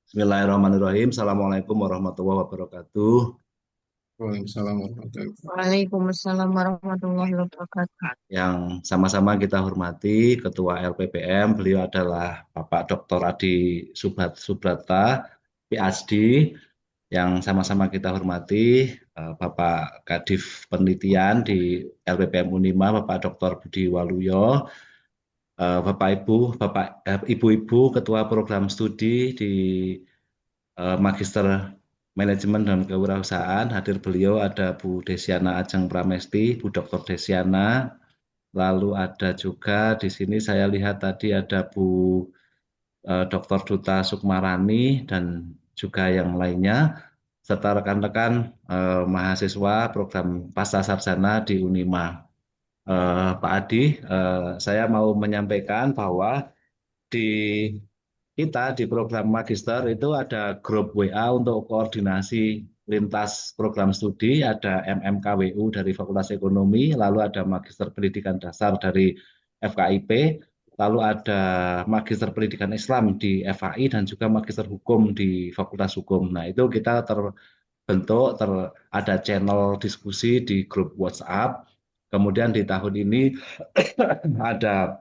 Bismillahirrahmanirrahim. Assalamualaikum warahmatullahi wabarakatuh. Waalaikumsalam warahmatullahi wabarakatuh. Waalaikumsalam warahmatullahi wabarakatuh. Yang sama-sama kita hormati Ketua LPPM, beliau adalah Bapak Dr. Adi Subrata, PhD. Yang sama-sama kita hormati Bapak Kadif Penelitian di LPPM Unima, Bapak Dr. Budi Waluyo, Bapak Ibu, Ibu-ibu Ketua Program Studi di Magister Manajemen dan Kewirausahaan. Hadir beliau ada Bu Desiana Ajeng Pramesti, Bu Dr. Desiana. Lalu ada juga di sini saya lihat tadi ada Bu Dr. Duta Sukmarani dan juga yang lainnya serta rekan-rekan mahasiswa program Pasca Sarjana di Unima. Pak Adi, saya mau menyampaikan bahwa di kita di program magister itu ada grup WA untuk koordinasi lintas program studi, ada MMKWU dari Fakultas Ekonomi, lalu ada Magister Pendidikan Dasar dari FKIP, lalu ada Magister Pendidikan Islam di FAI dan juga Magister Hukum di Fakultas Hukum. Nah, itu kita terbentuk, ada channel diskusi di grup WhatsApp. Kemudian di tahun ini ada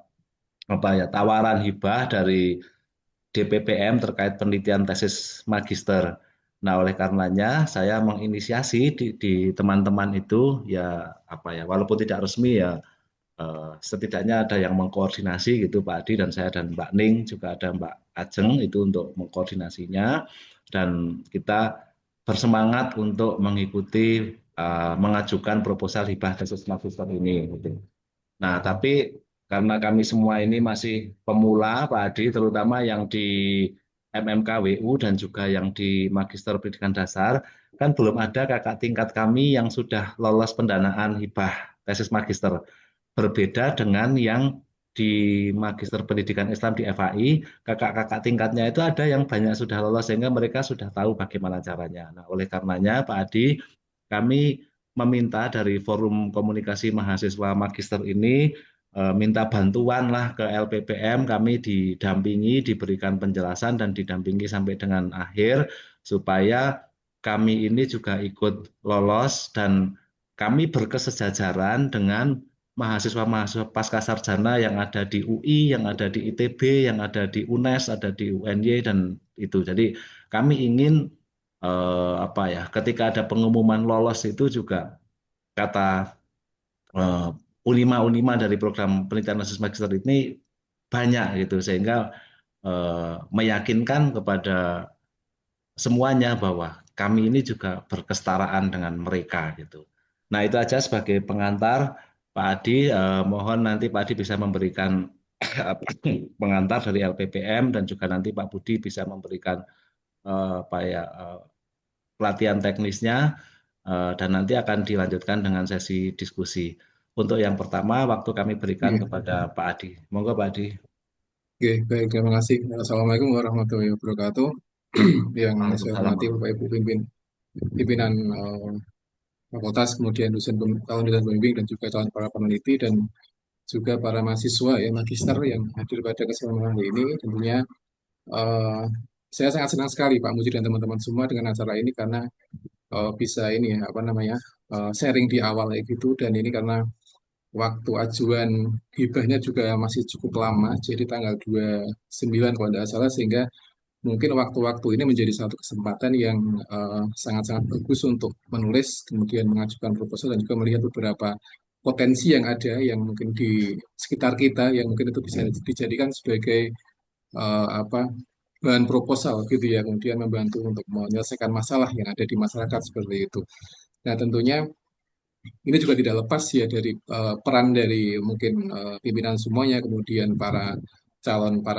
apa ya tawaran hibah dari DPPM terkait penelitian tesis magister. Nah, oleh karenanya saya menginisiasi di teman-teman itu ya apa ya, walaupun tidak resmi ya setidaknya ada yang mengkoordinasi gitu Pak Adi dan saya dan Mbak Ning juga ada Mbak Ajeng itu untuk mengkoordinasinya dan kita bersemangat untuk mengikuti mengajukan proposal hibah tesis magister ini. Gitu. Nah, tapi karena kami semua ini masih pemula, Pak Adi, terutama yang di MMKWU dan juga yang di Magister Pendidikan Dasar, kan belum ada kakak tingkat kami yang sudah lolos pendanaan hibah tesis magister. Berbeda dengan yang di Magister Pendidikan Islam di FAI, kakak-kakak tingkatnya itu ada yang banyak sudah lolos sehingga mereka sudah tahu bagaimana caranya. Nah, oleh karenanya Pak Adi, kami meminta dari Forum Komunikasi Mahasiswa Magister ini minta bantuan lah ke LPPM, kami didampingi, diberikan penjelasan dan didampingi sampai dengan akhir supaya kami ini juga ikut lolos dan kami berkesejajaran dengan mahasiswa-mahasiswa pasca sarjana yang ada di UI, yang ada di ITB, yang ada di UNES, ada di UNY dan itu. Jadi kami ingin apa ya, ketika ada pengumuman lolos itu juga kata eh, Unima-Unima dari program penelitian tesis magister ini banyak gitu sehingga meyakinkan kepada semuanya bahwa kami ini juga berkesetaraan dengan mereka gitu. Nah, itu aja sebagai pengantar Pak Adi, mohon nanti Pak Adi bisa memberikan pengantar dari LPPM dan juga nanti Pak Budi bisa memberikan apa ya pelatihan teknisnya dan nanti akan dilanjutkan dengan sesi diskusi. Untuk yang pertama, waktu kami berikan Iya, kepada Pak Adi. Monggo Pak Adi. oke, baik, terima kasih. Assalamualaikum warahmatullahi wabarakatuh. Yang saya Waalaikumsalam. hormati Bapak Ibu pimpinan fakultas, kemudian calon dosen pembimbing dan juga calon para peneliti dan juga para mahasiswa ya magister yang hadir pada kesempatan hari ini. Tentunya eh, saya sangat senang sekali Pak Muji dan teman-teman semua dengan acara ini karena bisa ini ya apa namanya sharing di awal kayak gitu dan ini karena waktu ajuan hibahnya juga masih cukup lama, jadi tanggal 29 kalau tidak salah, sehingga mungkin waktu-waktu ini menjadi satu kesempatan yang sangat-sangat bagus untuk menulis, kemudian mengajukan proposal dan juga melihat beberapa potensi yang ada yang mungkin di sekitar kita yang mungkin itu bisa dijadikan sebagai apa bahan proposal gitu ya, kemudian membantu untuk menyelesaikan masalah yang ada di masyarakat seperti itu. Nah, tentunya ini juga tidak lepas ya dari peran dari mungkin pimpinan semuanya, kemudian para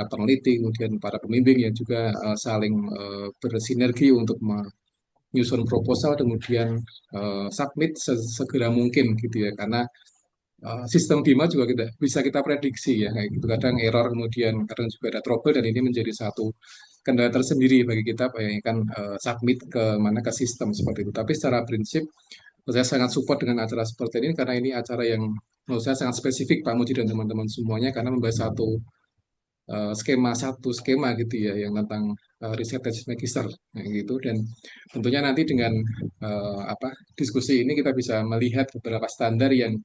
peneliti, kemudian para pembimbing yang juga saling bersinergi untuk menyusun proposal, kemudian submit segera mungkin gitu ya, karena sistem BIMA juga tidak bisa kita prediksi ya, kayak gitu kadang error, kemudian kadang juga ada trouble dan ini menjadi satu kendala tersendiri bagi kita bayangkan submit ke mana ke sistem seperti itu. Tapi secara prinsip saya sangat support dengan acara seperti ini karena ini acara yang menurut saya sangat spesifik Pak Muji dan teman-teman semuanya karena membahas satu skema satu skema gitu ya yang tentang riset tesis magister gitu. Dan tentunya nanti dengan apa diskusi ini kita bisa melihat beberapa standar yang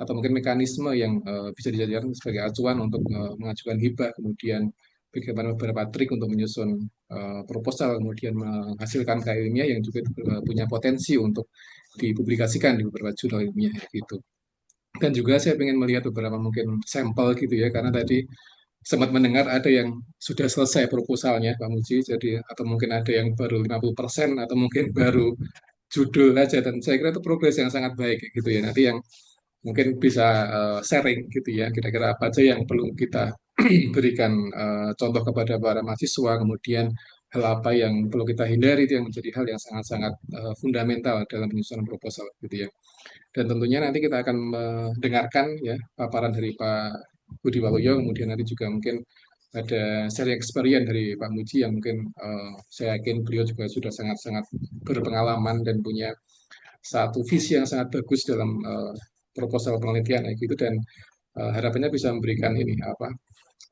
atau mungkin mekanisme yang bisa dijadikan sebagai acuan untuk mengajukan hibah, kemudian bagaimana beberapa trik untuk menyusun proposal, kemudian menghasilkan karya ilmiah yang juga punya potensi untuk dipublikasikan di beberapa jurnal ilmiah gitu. Dan juga saya ingin melihat beberapa mungkin sampel gitu ya, karena tadi sempat mendengar ada yang sudah selesai proposalnya Pak Muji, jadi atau mungkin ada yang baru 50% atau mungkin baru judul aja, dan saya kira itu progres yang sangat baik gitu ya. Nanti yang mungkin bisa sharing gitu ya, kira-kira apa aja yang perlu kita berikan contoh kepada para mahasiswa, kemudian hal apa yang perlu kita hindari, itu yang menjadi hal yang sangat-sangat fundamental dalam penyusunan proposal gitu ya. Dan tentunya nanti kita akan mendengarkan ya paparan dari Pak Budi Waluyo, kemudian nanti juga mungkin ada sharing experience dari Pak Muji yang mungkin saya yakin beliau juga sudah sangat-sangat berpengalaman dan punya satu visi yang sangat bagus dalam proposal penelitian kayak gitu. Dan harapannya bisa memberikan ini apa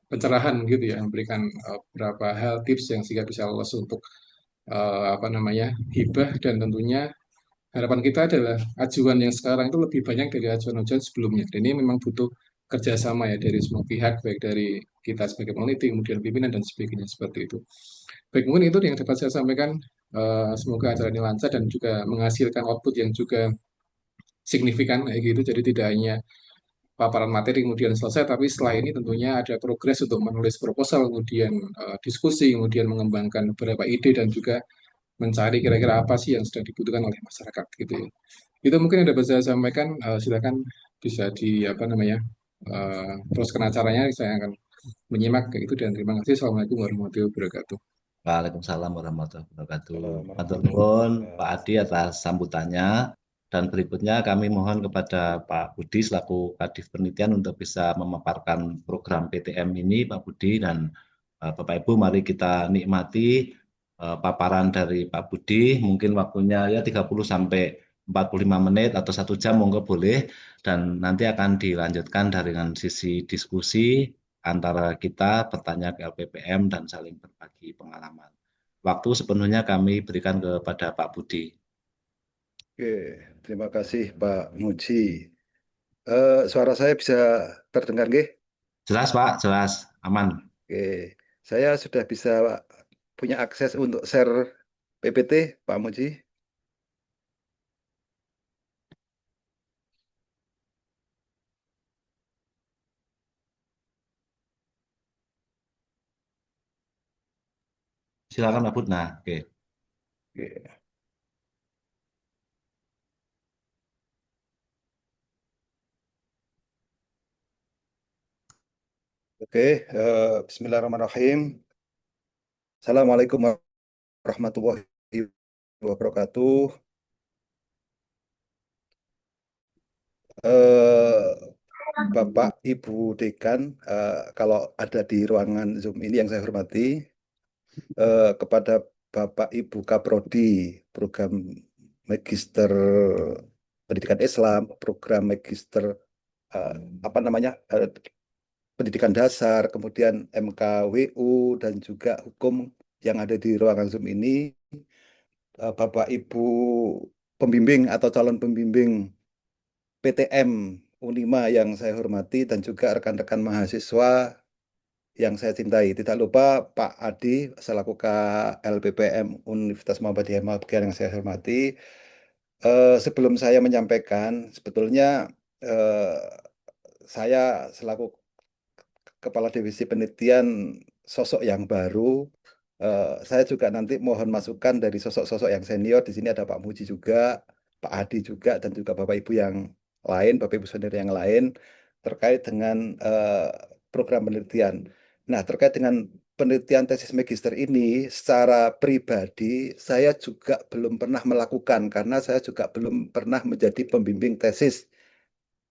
pencerahan gitu ya, memberikan beberapa hal tips yang sehingga bisa lolos untuk apa namanya hibah. Dan tentunya harapan kita adalah ajuan yang sekarang itu lebih banyak dari ajuan-ajuan sebelumnya. Dan ini memang butuh kerjasama ya dari semua pihak, baik dari kita sebagai peneliti, kemudian pimpinan dan sebagainya seperti itu. Baik, mungkin itu yang dapat saya sampaikan. Semoga acara ini lancar dan juga menghasilkan output yang juga signifikan kayak gitu. Jadi tidak hanya paparan materi kemudian selesai, tapi setelah ini tentunya ada progres untuk menulis proposal, kemudian diskusi, kemudian mengembangkan beberapa ide dan juga mencari kira-kira apa sih yang sedang dibutuhkan oleh masyarakat gitu ya. Itu mungkin yang dapat saya sampaikan. Silakan bisa di apa namanya teruskan acaranya. Saya akan menyimak kayak itu dan terima kasih. Assalamualaikum warahmatullahi wabarakatuh. Waalaikumsalam warahmatullahi wabarakatuh. Salam Matur warahmatullahi nuwun Pak wabarakatuh. Adi atas sambutannya. Dan berikutnya kami mohon kepada Pak Budi selaku Kadif Penelitian untuk bisa memaparkan program PTM ini, Pak Budi, dan Bapak Ibu mari kita nikmati paparan dari Pak Budi. Mungkin waktunya ya 30 sampai 45 menit atau 1 jam monggo boleh, dan nanti akan dilanjutkan dengan sisi diskusi antara kita bertanya ke LPPM dan saling berbagi pengalaman. Waktu sepenuhnya kami berikan kepada Pak Budi. Oke, terima kasih Pak Muji. Suara saya bisa terdengar, nggih? Jelas Pak, jelas, aman. Oke, saya sudah bisa punya akses untuk share PPT, Pak Muji. Silakan Pak Budi. Nah, oke. Oke, Oke, Bismillahirrahmanirrahim. Assalamualaikum warahmatullahi wabarakatuh. Eh, Bapak Ibu Dekan, kalau ada di ruangan Zoom ini yang saya hormati, kepada Bapak Ibu Kaprodi, program Magister Pendidikan Islam, program Magister eh, apa namanya Pendidikan Dasar, kemudian MKWU dan juga Hukum yang ada di ruangan Zoom ini, Bapak Ibu pembimbing atau calon pembimbing PTM Unima yang saya hormati dan juga rekan-rekan mahasiswa yang saya cintai. Tidak lupa Pak Adi selaku KLPPM Universitas Muhammadiyah Magelang yang saya hormati. Sebelum saya menyampaikan, sebetulnya eh, saya selaku Kepala Divisi Penelitian sosok yang baru. Saya juga nanti mohon masukan dari sosok-sosok yang senior. Di sini ada Pak Muji juga, Pak Adi juga, dan juga Bapak Ibu yang lain, Bapak Ibu saudara yang lain terkait dengan program penelitian. Nah, terkait dengan penelitian tesis magister ini, secara pribadi saya juga belum pernah melakukan karena saya juga belum pernah menjadi pembimbing tesis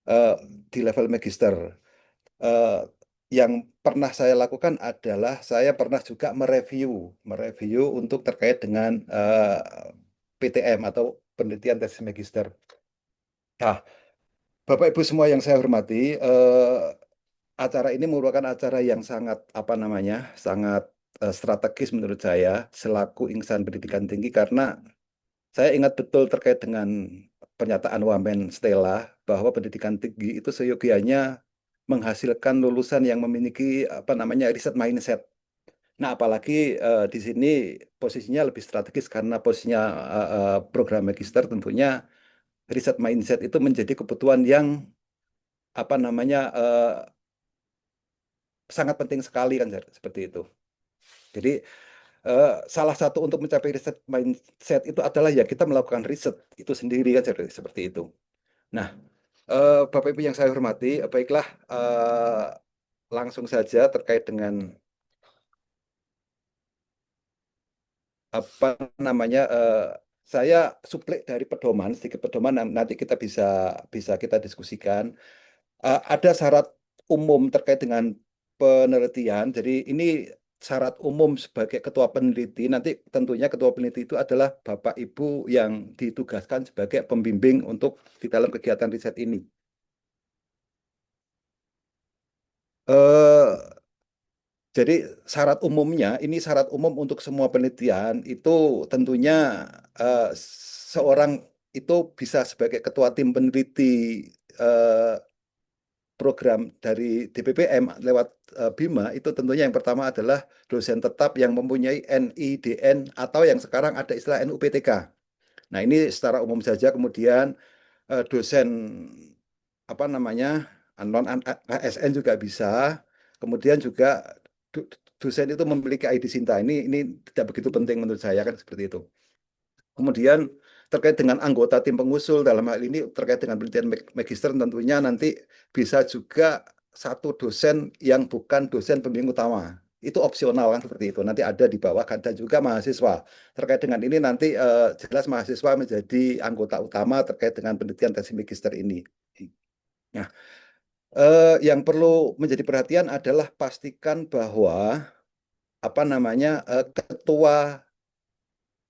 eh, di level magister. Eh, yang pernah saya lakukan adalah saya pernah juga mereview untuk terkait dengan PTM atau penelitian tesis magister. Nah, Bapak Ibu semua yang saya hormati, acara ini merupakan acara yang sangat sangat strategis menurut saya selaku insan pendidikan tinggi karena saya ingat betul terkait dengan pernyataan Wamen Stella bahwa pendidikan tinggi itu seyogianya menghasilkan lulusan yang memiliki riset mindset. Nah, apalagi di sini posisinya lebih strategis karena posisinya program magister tentunya riset mindset itu menjadi kebutuhan yang eh, sangat penting sekali kan seperti itu. Jadi salah satu untuk mencapai riset mindset itu adalah ya kita melakukan riset itu sendiri kan seperti itu. Nah, Bapak Ibu yang saya hormati, baiklah langsung saja terkait dengan apa namanya saya suplik dari pedoman sedikit pedoman nanti kita bisa bisa kita diskusikan. Ada syarat umum terkait dengan penelitian. Jadi ini syarat umum sebagai ketua peneliti. Nanti tentunya ketua peneliti itu adalah Bapak Ibu yang ditugaskan sebagai pembimbing untuk di dalam kegiatan riset ini. Eh, jadi syarat umumnya, ini syarat umum untuk semua penelitian itu tentunya eh, seorang itu bisa sebagai ketua tim peneliti eh, program dari DPPM lewat BIMA itu tentunya yang pertama adalah dosen tetap yang mempunyai NIDN atau yang sekarang ada istilah NUPTK. Nah, ini secara umum saja. Kemudian dosen apa namanya non ASN juga bisa. Kemudian juga dosen itu memiliki ID Sinta. Ini tidak begitu penting menurut saya kan seperti itu. Kemudian terkait dengan anggota tim pengusul dalam hal ini terkait dengan penelitian magister tentunya nanti bisa juga satu dosen yang bukan dosen pembimbing utama. Itu opsional kan seperti itu. Nanti ada di bawah kan dan juga mahasiswa. Terkait dengan ini nanti jelas mahasiswa menjadi anggota utama terkait dengan penelitian tesis magister ini. Nah, yang perlu menjadi perhatian adalah pastikan bahwa ketua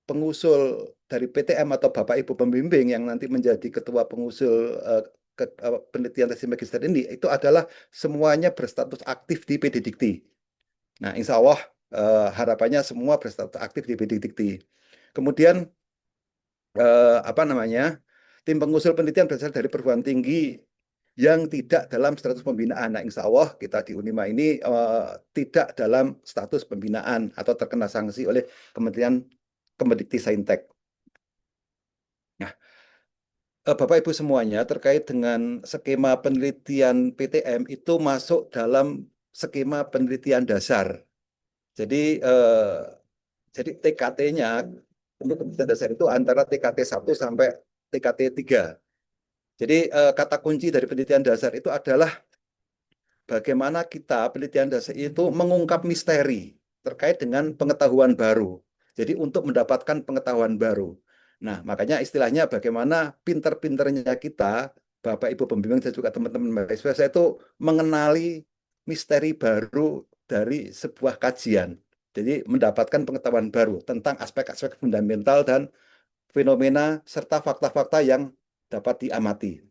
pengusul dari PTM atau Bapak Ibu pembimbing yang nanti menjadi ketua pengusul penelitian tesis magister ini itu adalah semuanya berstatus aktif di PD Dikti. Nah, insya Allah harapannya semua berstatus aktif di PD Dikti. Kemudian tim pengusul penelitian berasal dari perguruan tinggi yang tidak dalam status pembinaan. Nah, insya Allah kita di Unima ini tidak dalam status pembinaan atau terkena sanksi oleh Kementerian Kemendikti Saintek. Nah, Bapak Ibu semuanya terkait dengan skema penelitian PTM itu masuk dalam skema penelitian dasar. Jadi TKT-nya untuk penelitian dasar itu antara TKT 1 sampai TKT 3. Jadi kata kunci dari penelitian dasar itu adalah bagaimana kita penelitian dasar itu mengungkap misteri terkait dengan pengetahuan baru. Jadi untuk mendapatkan pengetahuan baru. Nah, makanya istilahnya bagaimana pinter-pinternya kita, Bapak Ibu pembimbing dan juga teman-teman mahasiswa, saya itu mengenali misteri baru dari sebuah kajian. Jadi mendapatkan pengetahuan baru tentang aspek-aspek fundamental dan fenomena serta fakta-fakta yang dapat diamati.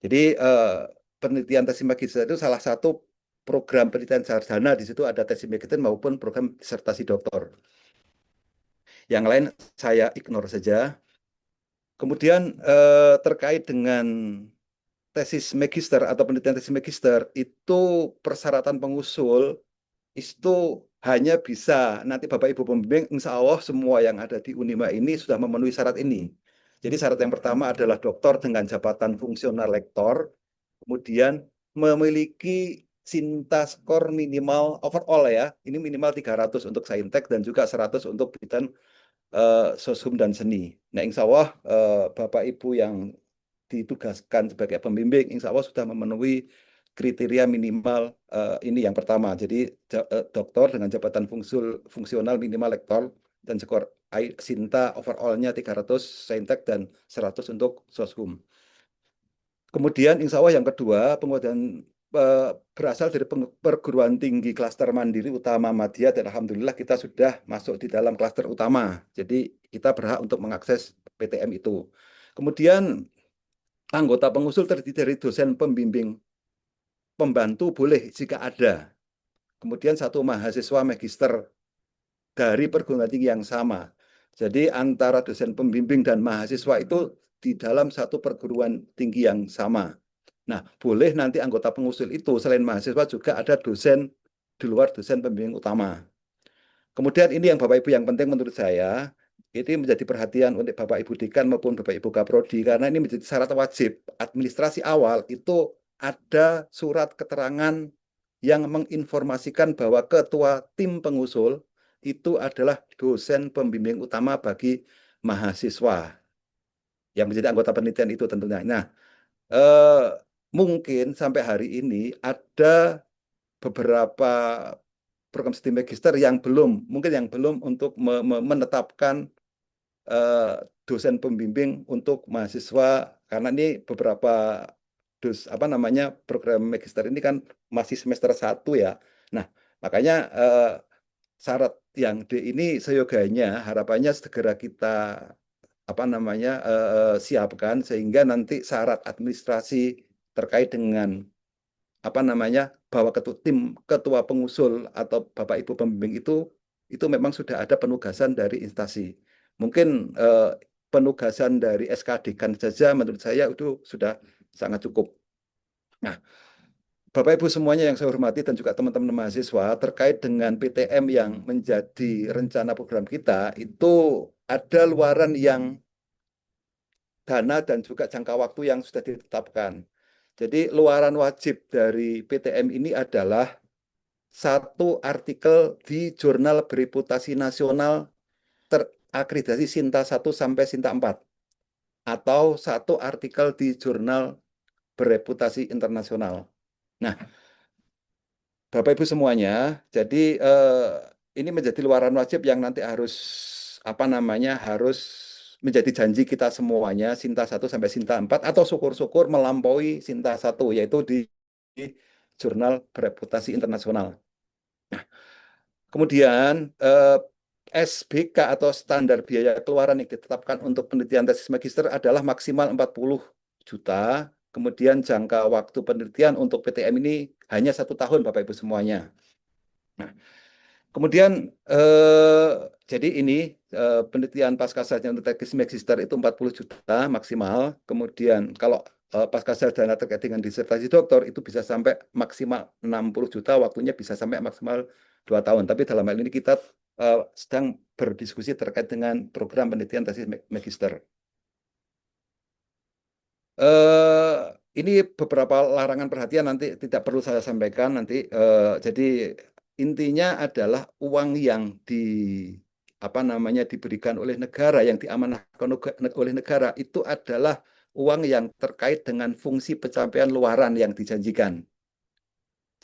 Jadi penelitian tesis magister itu salah satu program penelitian sarjana, di situ ada tesis magister maupun program disertasi doktor. Yang lain saya ignore saja. Kemudian terkait dengan tesis magister atau penelitian tesis magister itu persyaratan pengusul itu hanya bisa nanti Bapak Ibu pembimbing, insya Allah semua yang ada di Unima ini sudah memenuhi syarat ini. Jadi syarat yang pertama adalah doktor dengan jabatan fungsional lektor, kemudian memiliki Sinta skor minimal overall ya, ini minimal 300 untuk saintek dan juga 100 untuk bidang sosum dan seni. Nah, insya Allah Bapak Ibu yang ditugaskan sebagai pembimbing, insya Allah sudah memenuhi kriteria minimal ini yang pertama. Jadi doktor dengan jabatan fungsional minimal lektor dan skor Sinta overall-nya 300, saintek dan 100 untuk soshum. Kemudian insya Allah yang kedua, penguatan berasal dari perguruan tinggi klaster mandiri utama Madya dan alhamdulillah kita sudah masuk di dalam klaster utama. Jadi kita berhak untuk mengakses PTM itu. Kemudian anggota pengusul terdiri dari dosen pembimbing pembantu boleh jika ada. Kemudian 1 mahasiswa magister dari perguruan tinggi yang sama. Jadi antara dosen pembimbing dan mahasiswa itu di dalam 1 perguruan tinggi yang sama. Nah, boleh nanti anggota pengusul itu selain mahasiswa juga ada dosen di luar dosen pembimbing utama. Kemudian ini yang Bapak Ibu yang penting menurut saya, ini menjadi perhatian untuk Bapak Ibu Dekan maupun Bapak Ibu Kaprodi, karena ini menjadi syarat wajib. Administrasi awal itu ada surat keterangan yang menginformasikan bahwa ketua tim pengusul itu adalah dosen pembimbing utama bagi mahasiswa yang menjadi anggota penelitian itu tentunya. Nah, mungkin sampai hari ini ada beberapa program studi magister yang belum, mungkin yang belum untuk menetapkan dosen pembimbing untuk mahasiswa, karena ini beberapa program magister ini kan masih semester 1 ya. Nah, makanya syarat yang D ini seyogianya harapannya segera kita siapkan sehingga nanti syarat administrasi terkait dengan bahwa ketua pengusul atau Bapak Ibu pembimbing itu memang sudah ada penugasan dari instansi. Mungkin penugasan dari SKD-kan saja menurut saya itu sudah sangat cukup. Nah, Bapak Ibu semuanya yang saya hormati dan juga teman-teman mahasiswa, terkait dengan PTM yang menjadi rencana program kita, itu ada luaran yang dana dan juga jangka waktu yang sudah ditetapkan. Jadi luaran wajib dari PTM ini adalah 1 artikel di jurnal bereputasi nasional terakreditasi Sinta 1 sampai Sinta 4 atau 1 artikel di jurnal bereputasi internasional. Nah, Bapak Ibu semuanya, jadi ini menjadi luaran wajib yang nanti harus harus menjadi janji kita semuanya Sinta 1 sampai Sinta 4 atau syukur-syukur melampaui Sinta 1 yaitu di jurnal bereputasi internasional. Nah, kemudian SBK atau standar biaya keluaran yang ditetapkan untuk penelitian tesis magister adalah maksimal 40 juta. Kemudian jangka waktu penelitian untuk PTM ini hanya 1 tahun, Bapak Ibu semuanya. Nah, kemudian jadi ini penelitian pascasarjana untuk tesis magister itu 40 juta maksimal. Kemudian kalau pascasarjana terkait dengan disertasi doktor itu bisa sampai maksimal 60 juta, waktunya bisa sampai maksimal 2 tahun. Tapi dalam hal ini kita sedang berdiskusi terkait dengan program penelitian tesis magister. Ini beberapa larangan perhatian nanti tidak perlu saya sampaikan nanti. Jadi intinya adalah uang yang diberikan oleh negara, yang diamanahkan oleh negara itu adalah uang yang terkait dengan fungsi pencapaian luaran yang dijanjikan.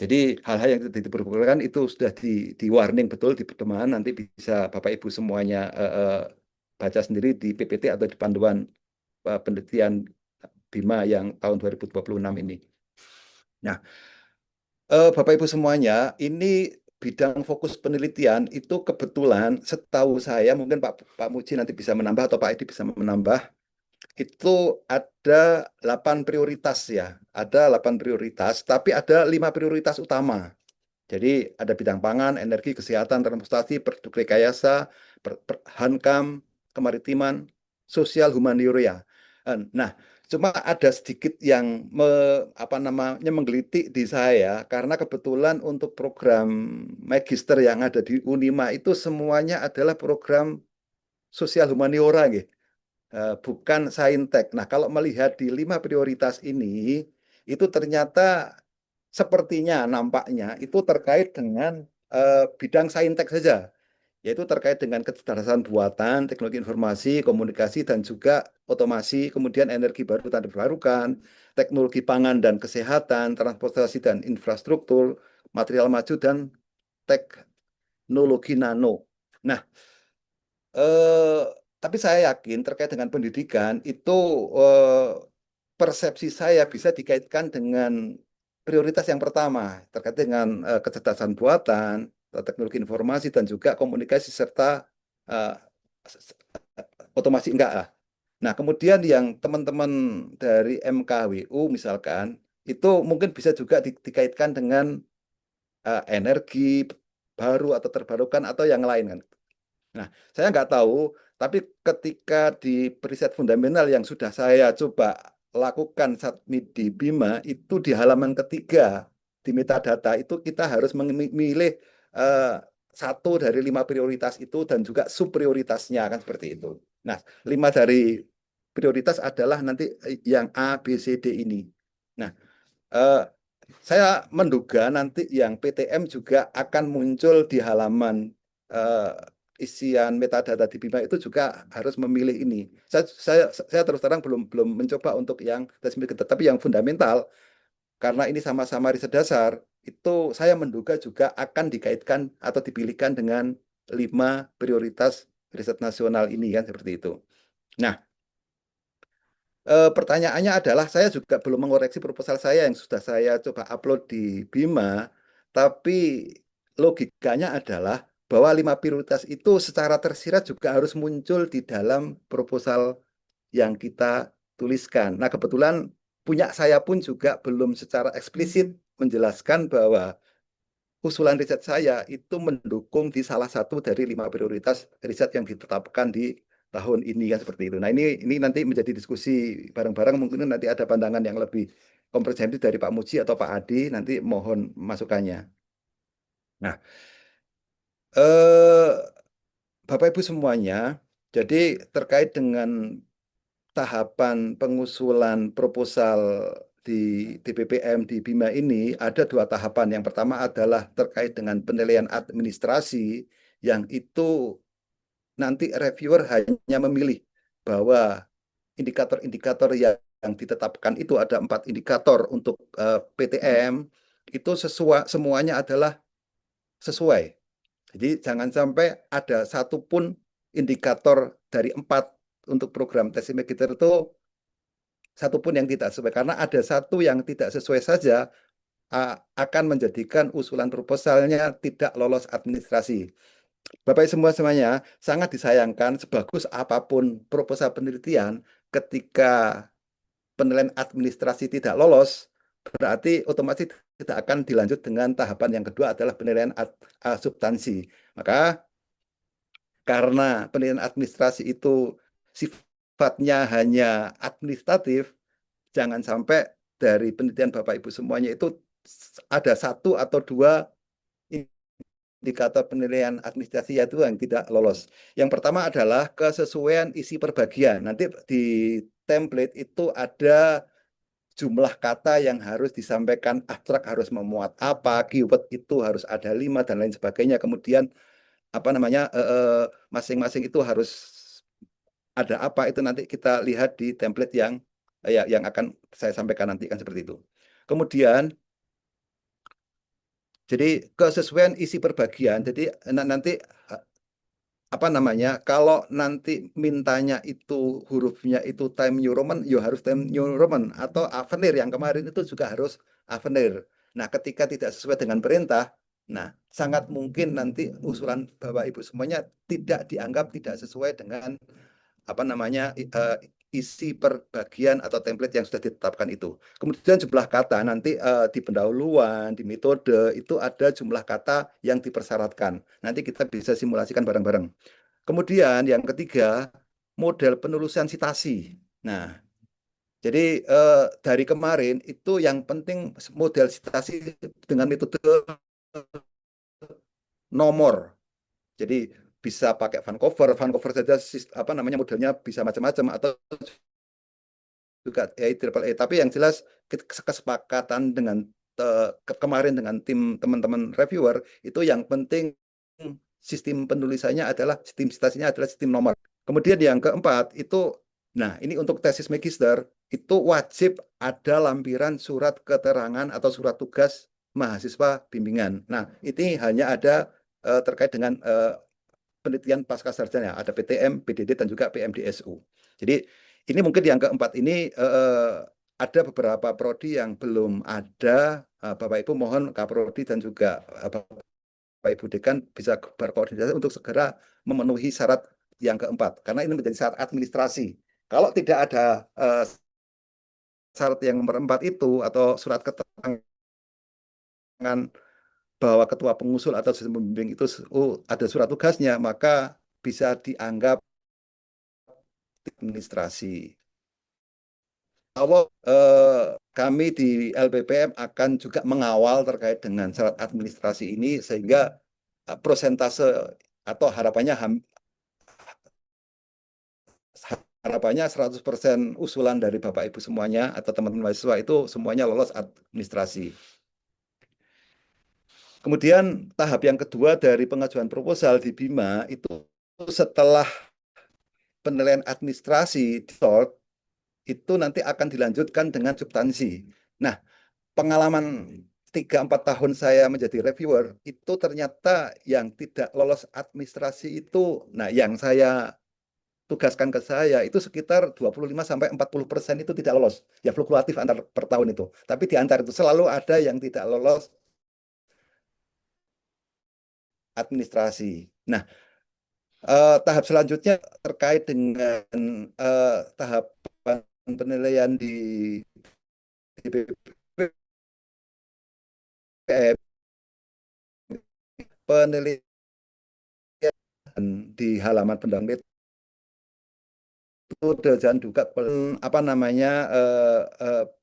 Jadi hal-hal yang tidak diperbolehkan itu sudah di warning betul di pedoman, nanti bisa Bapak Ibu semuanya baca sendiri di PPT atau di panduan penelitian BIMA yang tahun 2026 ini. Nah, Bapak Ibu semuanya, ini bidang fokus penelitian itu kebetulan setahu saya, mungkin Pak Muji nanti bisa menambah atau Pak Edi bisa menambah, itu ada 8 prioritas ya. Ada 8 prioritas, tapi ada 5 prioritas utama. Jadi ada bidang pangan, energi, kesehatan, transportasi, produk rekayasa, Hankam, kemaritiman, sosial, humaniora. Nah, cuma ada sedikit yang menggelitik di saya karena kebetulan untuk program magister yang ada di Unima itu semuanya adalah program sosial humaniora gitu. Bukan saintek. Nah, kalau melihat di 5 prioritas ini, itu ternyata sepertinya nampaknya itu terkait dengan bidang saintek saja, yaitu terkait dengan kecerdasan buatan, teknologi informasi, komunikasi, dan juga otomasi, kemudian energi baru dan terbarukan, teknologi pangan dan kesehatan, transportasi dan infrastruktur, material maju, dan teknologi nano. Nah, tapi saya yakin terkait dengan pendidikan itu persepsi saya bisa dikaitkan dengan prioritas yang pertama terkait dengan kecerdasan buatan, teknologi informasi dan juga komunikasi serta otomasi enggak. Nah, kemudian yang teman-teman dari MKWU misalkan itu mungkin bisa juga dikaitkan dengan energi baru atau terbarukan atau yang lain kan. Nah, saya nggak tahu, tapi ketika di riset fundamental yang sudah saya coba lakukan saat di Bima, itu di halaman ketiga di metadata itu kita harus memilih eh, satu dari 5 prioritas itu dan juga subprioritasnya kan seperti itu. Nah, 5 dari prioritas adalah nanti yang A, B, C, D ini. Nah, eh, saya menduga nanti yang PTM juga akan muncul di halaman eh, isian metadata di Bima itu juga harus memilih ini. Saya terus terang belum mencoba untuk yang tapi yang fundamental karena ini sama-sama riset dasar itu saya menduga juga akan dikaitkan atau dipilihkan dengan 5 prioritas riset nasional ini kan seperti itu. Nah, pertanyaannya adalah saya juga belum mengoreksi proposal saya yang sudah saya coba upload di Bima, tapi logikanya adalah bahwa 5 prioritas itu secara tersirat juga harus muncul di dalam proposal yang kita tuliskan. Nah, kebetulan punya saya pun juga belum secara eksplisit menjelaskan bahwa usulan riset saya itu mendukung di salah satu dari 5 prioritas riset yang ditetapkan di tahun ini kan seperti itu. Nah, ini nanti menjadi diskusi bareng-bareng, mungkin nanti ada pandangan yang lebih komprehensif dari Pak Muji atau Pak Adi, nanti mohon masukannya. Nah, eh, Bapak Ibu semuanya, jadi terkait dengan tahapan pengusulan proposal di DPPM di Bima ini ada 2 tahapan. Yang pertama adalah terkait dengan penilaian administrasi yang itu nanti reviewer hanya memilih bahwa indikator-indikator yang ditetapkan itu ada 4 indikator untuk PTM itu semuanya adalah sesuai. Jadi jangan sampai ada satupun indikator dari 4 untuk program tes Imagineer itu satupun yang tidak sesuai. Karena ada satu yang tidak sesuai saja akan menjadikan usulan proposalnya tidak lolos administrasi. Bapak semuanya sangat disayangkan sebagus apapun proposal penelitian ketika penilaian administrasi tidak lolos, berarti otomatis tidak akan dilanjut dengan tahapan yang kedua adalah penilaian substansi. Maka karena penilaian administrasi itu sifatnya hanya administratif, jangan sampai dari penelitian Bapak Ibu semuanya itu ada 1 atau 2 indikator penilaian administrasi itu yang tidak lolos. Yang pertama adalah kesesuaian isi perbagian. Nanti di template itu ada jumlah kata yang harus disampaikan, abstrak harus memuat apa, keyword itu harus ada 5 dan lain sebagainya. Kemudian apa namanya masing-masing itu harus ada apa, itu nanti kita lihat di template yang akan saya sampaikan nanti kan seperti itu. Kemudian jadi kesesuaian isi perbagian. Jadi nanti apa namanya, kalau nanti mintanya itu hurufnya itu Times New Roman, ya harus Times New Roman, atau Avenir yang kemarin itu juga harus Avenir. Nah, ketika tidak sesuai dengan perintah, nah sangat mungkin nanti usulan Bapak Ibu semuanya tidak dianggap tidak sesuai dengan apa namanya isi perbagian atau template yang sudah ditetapkan itu. Kemudian jumlah kata nanti di pendahuluan, di metode itu ada jumlah kata yang dipersyaratkan. Nanti kita bisa simulasikan bareng-bareng. Kemudian yang ketiga, model penulisan sitasi. Nah, jadi dari kemarin itu yang penting model sitasi dengan metode nomor. Jadi bisa pakai Vancouver saja apa namanya modelnya bisa macam-macam atau juga triple A. Tapi yang jelas kesepakatan dengan kemarin dengan tim teman-teman reviewer itu yang penting sistem penulisannya adalah sistem citasinya adalah sistem nomor. Kemudian yang keempat itu, nah ini untuk tesis magister itu wajib ada lampiran surat keterangan atau surat tugas mahasiswa bimbingan. Nah ini hanya ada terkait dengan penelitian pasca sarjana, ada PTM, PDD dan juga PMDSU. Jadi ini mungkin yang keempat ini ada beberapa prodi yang belum ada. Bapak Ibu mohon Kaprodi dan juga Bapak Ibu Dekan bisa berkoordinasi untuk segera memenuhi syarat yang keempat, karena ini menjadi syarat administrasi. Kalau tidak ada syarat yang nomor 4 itu atau surat keterangan bahwa ketua pengusul atau sistem pembimbing itu ada surat tugasnya, maka bisa dianggap administrasi. Awal kami di LPPM akan juga mengawal terkait dengan syarat administrasi ini sehingga prosentase atau harapannya 100% usulan dari Bapak Ibu semuanya atau teman-teman mahasiswa itu semuanya lolos administrasi. Kemudian tahap yang kedua dari pengajuan proposal di BIMA itu setelah penilaian administrasi itu nanti akan dilanjutkan dengan substansi. Nah, pengalaman 3-4 tahun saya menjadi reviewer itu ternyata yang tidak lolos administrasi itu, nah yang saya tugaskan ke saya itu sekitar 25-40% itu tidak lolos. Ya fluktuatif antar per tahun itu. Tapi di antara itu selalu ada yang tidak lolos administrasi. Nah, tahap selanjutnya terkait dengan tahapan penilaian di BPM, penilaian di halaman pendahuluan metode dan juga apa namanya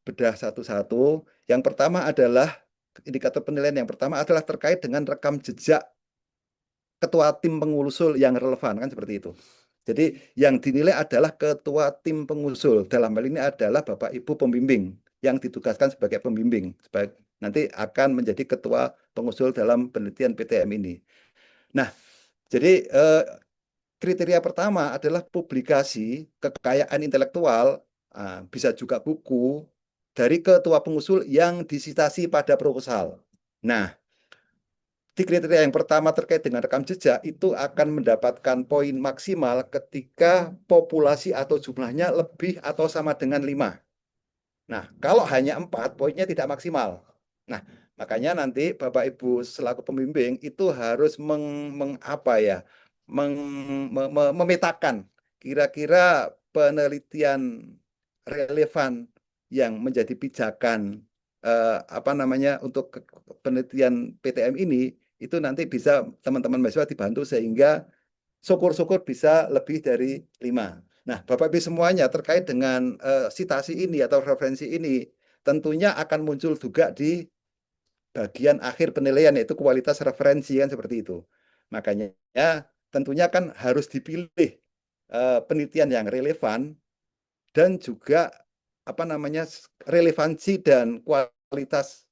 bedah satu-satu. Yang pertama adalah indikator penilaian yang pertama adalah terkait dengan rekam jejak ketua tim pengusul yang relevan, kan seperti itu. Jadi yang dinilai adalah ketua tim pengusul. Dalam hal ini adalah Bapak Ibu pembimbing yang ditugaskan sebagai pembimbing. Nanti akan menjadi ketua pengusul dalam penelitian PTM ini. Nah, jadi kriteria pertama adalah publikasi kekayaan intelektual, bisa juga buku, dari ketua pengusul yang disitasi pada proposal. Nah, di kriteria yang pertama terkait dengan rekam jejak itu akan mendapatkan poin maksimal ketika populasi atau jumlahnya lebih atau sama dengan 5. Nah, kalau hanya 4, poinnya tidak maksimal. Nah, makanya nanti Bapak Ibu selaku pembimbing itu harus memetakan kira-kira penelitian relevan yang menjadi pijakan untuk penelitian PTM ini itu nanti bisa teman-teman mahasiswa dibantu sehingga syukur-syukur bisa lebih dari 5. Nah, Bapak Ibu semuanya terkait dengan sitasi ini atau referensi ini tentunya akan muncul juga di bagian akhir penilaian yaitu kualitas referensi kan seperti itu. Makanya tentunya kan harus dipilih penelitian yang relevan dan juga relevansi dan kualitas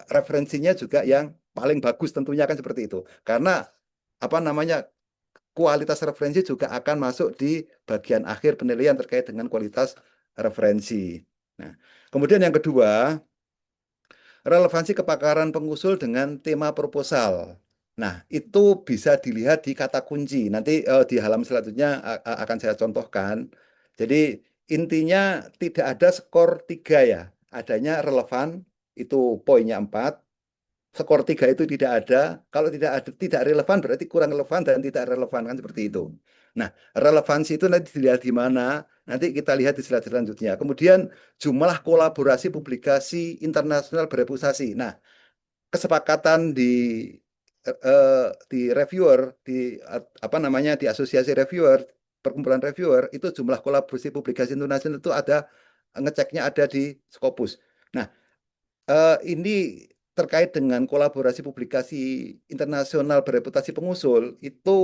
referensinya juga yang paling bagus tentunya kan seperti itu. Karena kualitas referensi juga akan masuk di bagian akhir penilaian terkait dengan kualitas referensi. Nah, kemudian yang kedua, relevansi kepakaran pengusul dengan tema proposal. Nah, itu bisa dilihat di kata kunci. Nanti di halaman selanjutnya akan saya contohkan. Jadi intinya tidak ada skor 3 ya. Adanya relevan, itu poinnya 4. Skor 3 itu tidak ada. Kalau tidak relevan berarti kurang relevan dan tidak relevan kan seperti itu. Nah, relevansi itu nanti dilihat di mana. Nanti kita lihat di slide selanjutnya. Kemudian jumlah kolaborasi publikasi internasional bereputasi. Nah, kesepakatan di reviewer di asosiasi reviewer, perkumpulan reviewer itu jumlah kolaborasi publikasi internasional itu ngeceknya ada di Scopus. Nah, ini terkait dengan kolaborasi publikasi internasional bereputasi pengusul itu,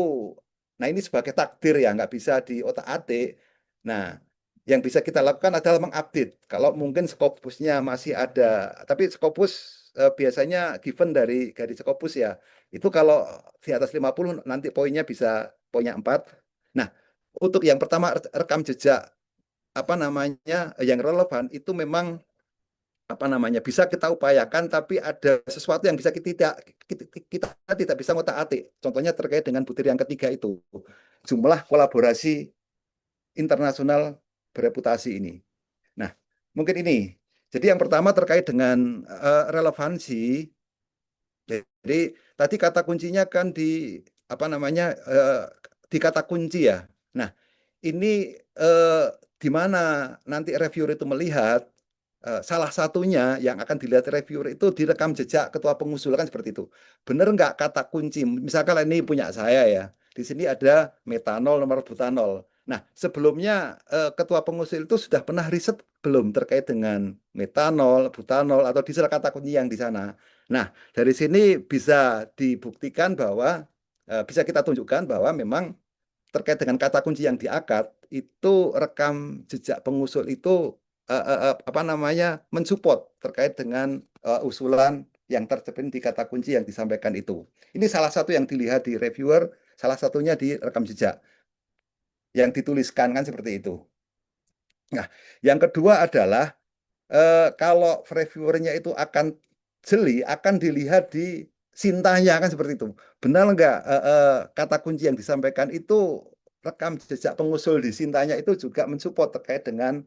nah ini sebagai takdir ya, nggak bisa di otak-atik. Nah, yang bisa kita lakukan adalah mengupdate. Kalau mungkin Scopusnya masih ada, tapi Scopus biasanya given dari Scopus ya. Itu kalau di atas 50 nanti poinnya bisa poinnya 4. Nah, untuk yang pertama rekam jejak yang relevan itu memang bisa kita upayakan, tapi ada sesuatu yang bisa kita tidak bisa ngotak-atik. Contohnya terkait dengan butir yang ketiga itu, jumlah kolaborasi internasional bereputasi ini. Nah, mungkin ini. Jadi yang pertama terkait dengan relevansi. Jadi tadi kata kuncinya kan di kata kunci ya. Nah, ini di mana nanti reviewer itu melihat salah satunya yang akan dilihat reviewer itu di rekam jejak ketua pengusul kan seperti itu. Benar nggak kata kunci? Misalkan ini punya saya ya, di sini ada metanol nomor butanol. Nah, sebelumnya ketua pengusul itu sudah pernah riset belum terkait dengan metanol, butanol atau diesel kata kunci yang di sana. Nah, dari sini bisa dibuktikan bahwa bisa kita tunjukkan bahwa memang terkait dengan kata kunci yang diangkat itu rekam jejak pengusul itu apa namanya mensupport terkait dengan usulan yang tercermin di kata kunci yang disampaikan itu. Ini salah satu yang dilihat di reviewer, salah satunya di rekam jejak yang dituliskan kan seperti itu. Nah, yang kedua adalah kalau reviewernya itu akan jeli, akan dilihat di sintanya kan seperti itu. Benar nggak kata kunci yang disampaikan itu rekam jejak pengusul di sintanya itu juga mensupport terkait dengan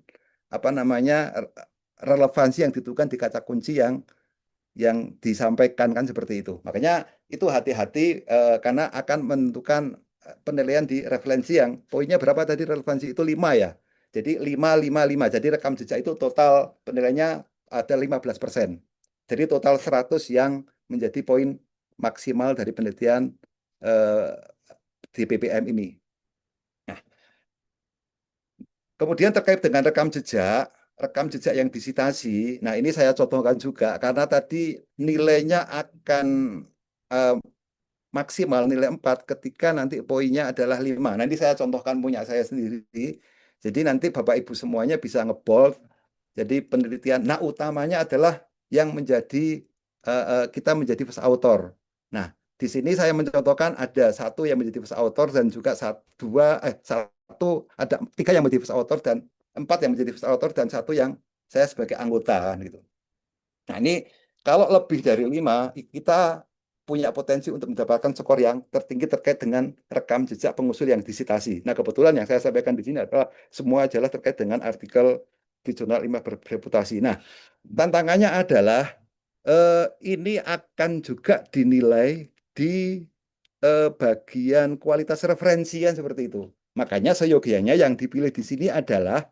apa namanya relevansi yang ditentukan di kata kunci yang disampaikan kan seperti itu. Makanya itu hati-hati karena akan menentukan penilaian di referensi yang poinnya berapa tadi relevansi itu 5 ya. Jadi 5, 5, 5. Jadi rekam jejak itu total penilaiannya ada 15%. Jadi total 100 yang menjadi poin maksimal dari penelitian di PPM ini. Nah, kemudian terkait dengan rekam jejak yang disitasi. Nah, ini saya contohkan juga karena tadi nilainya akan eh, maksimal nilai 4 ketika nanti poinnya adalah 5. Nanti saya contohkan punya saya sendiri. Jadi nanti Bapak Ibu semuanya bisa ngebold. Jadi penelitian, nah utamanya adalah yang menjadi kita menjadi first author. Nah, di sini saya mencontohkan ada satu yang menjadi first author dan juga satu ada 3 yang menjadi first author dan 4 yang menjadi first author dan 1 yang saya sebagai anggota gitu. Nah, ini kalau lebih dari 5 kita punya potensi untuk mendapatkan skor yang tertinggi terkait dengan rekam jejak pengusul yang disitasi. Nah, kebetulan yang saya sampaikan di sini adalah semua adalah terkait dengan artikel di jurnal ilmiah bereputasi. Nah, tantangannya adalah ini akan juga dinilai di bagian kualitas referensian seperti itu. Makanya seyogianya yang dipilih di sini adalah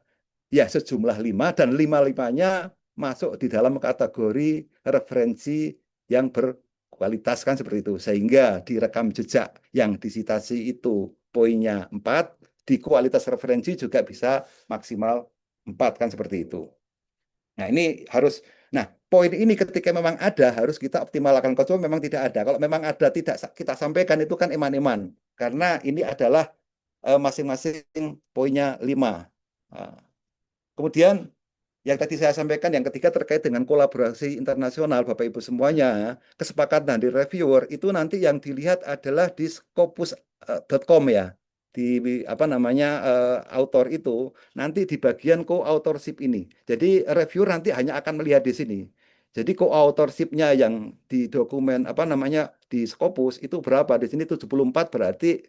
ya sejumlah 5 dan 5-5-nya masuk di dalam kategori referensi yang berkualitas kan seperti itu. Sehingga di rekam jejak yang disitasi itu poinnya 4, di kualitas referensi juga bisa maksimal 4 kan seperti itu. Nah, ini harus poin ini ketika memang ada harus kita optimalkan. Kalau memang tidak ada, kalau memang ada tidak kita sampaikan itu kan eman-eman. Karena ini adalah masing-masing poinnya 5. Kemudian yang tadi saya sampaikan yang ketiga terkait dengan kolaborasi internasional Bapak Ibu semuanya, kesepakatan di reviewer itu nanti yang dilihat adalah di scopus.com ya. Di apa namanya author itu nanti di bagian co-authorship ini. Jadi reviewer nanti hanya akan melihat di sini. Jadi co-authorship-nya yang di dokumen apa namanya di Scopus itu berapa? Di sini 74 berarti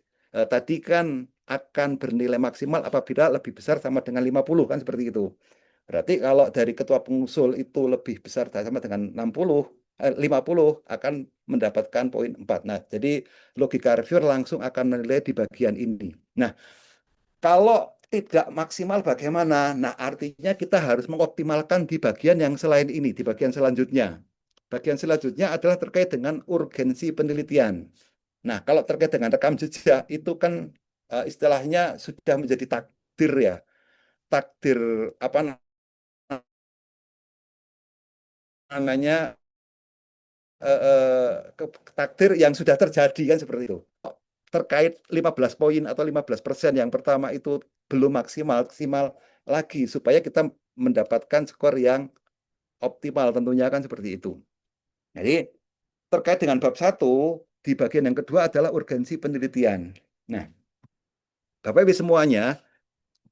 tadi kan akan bernilai maksimal apabila lebih besar sama dengan 50 kan seperti itu. Berarti kalau dari ketua pengusul itu lebih besar sama dengan 50 akan mendapatkan poin 4. Nah, jadi logika reviewer langsung akan menilai di bagian ini. Nah, kalau tidak maksimal bagaimana? Nah, artinya kita harus mengoptimalkan di bagian yang selain ini, di bagian selanjutnya. Bagian selanjutnya adalah terkait dengan urgensi penelitian. Nah, kalau terkait dengan rekam jejak itu kan istilahnya sudah menjadi takdir ya. Takdir apa namanya takdir yang sudah terjadi kan seperti itu. Terkait 15 poin atau 15% yang pertama itu belum maksimal lagi supaya kita mendapatkan skor yang optimal tentunya kan seperti itu. Jadi terkait dengan bab 1 di bagian yang kedua adalah urgensi penelitian. Nah, Bapak Ibu semuanya,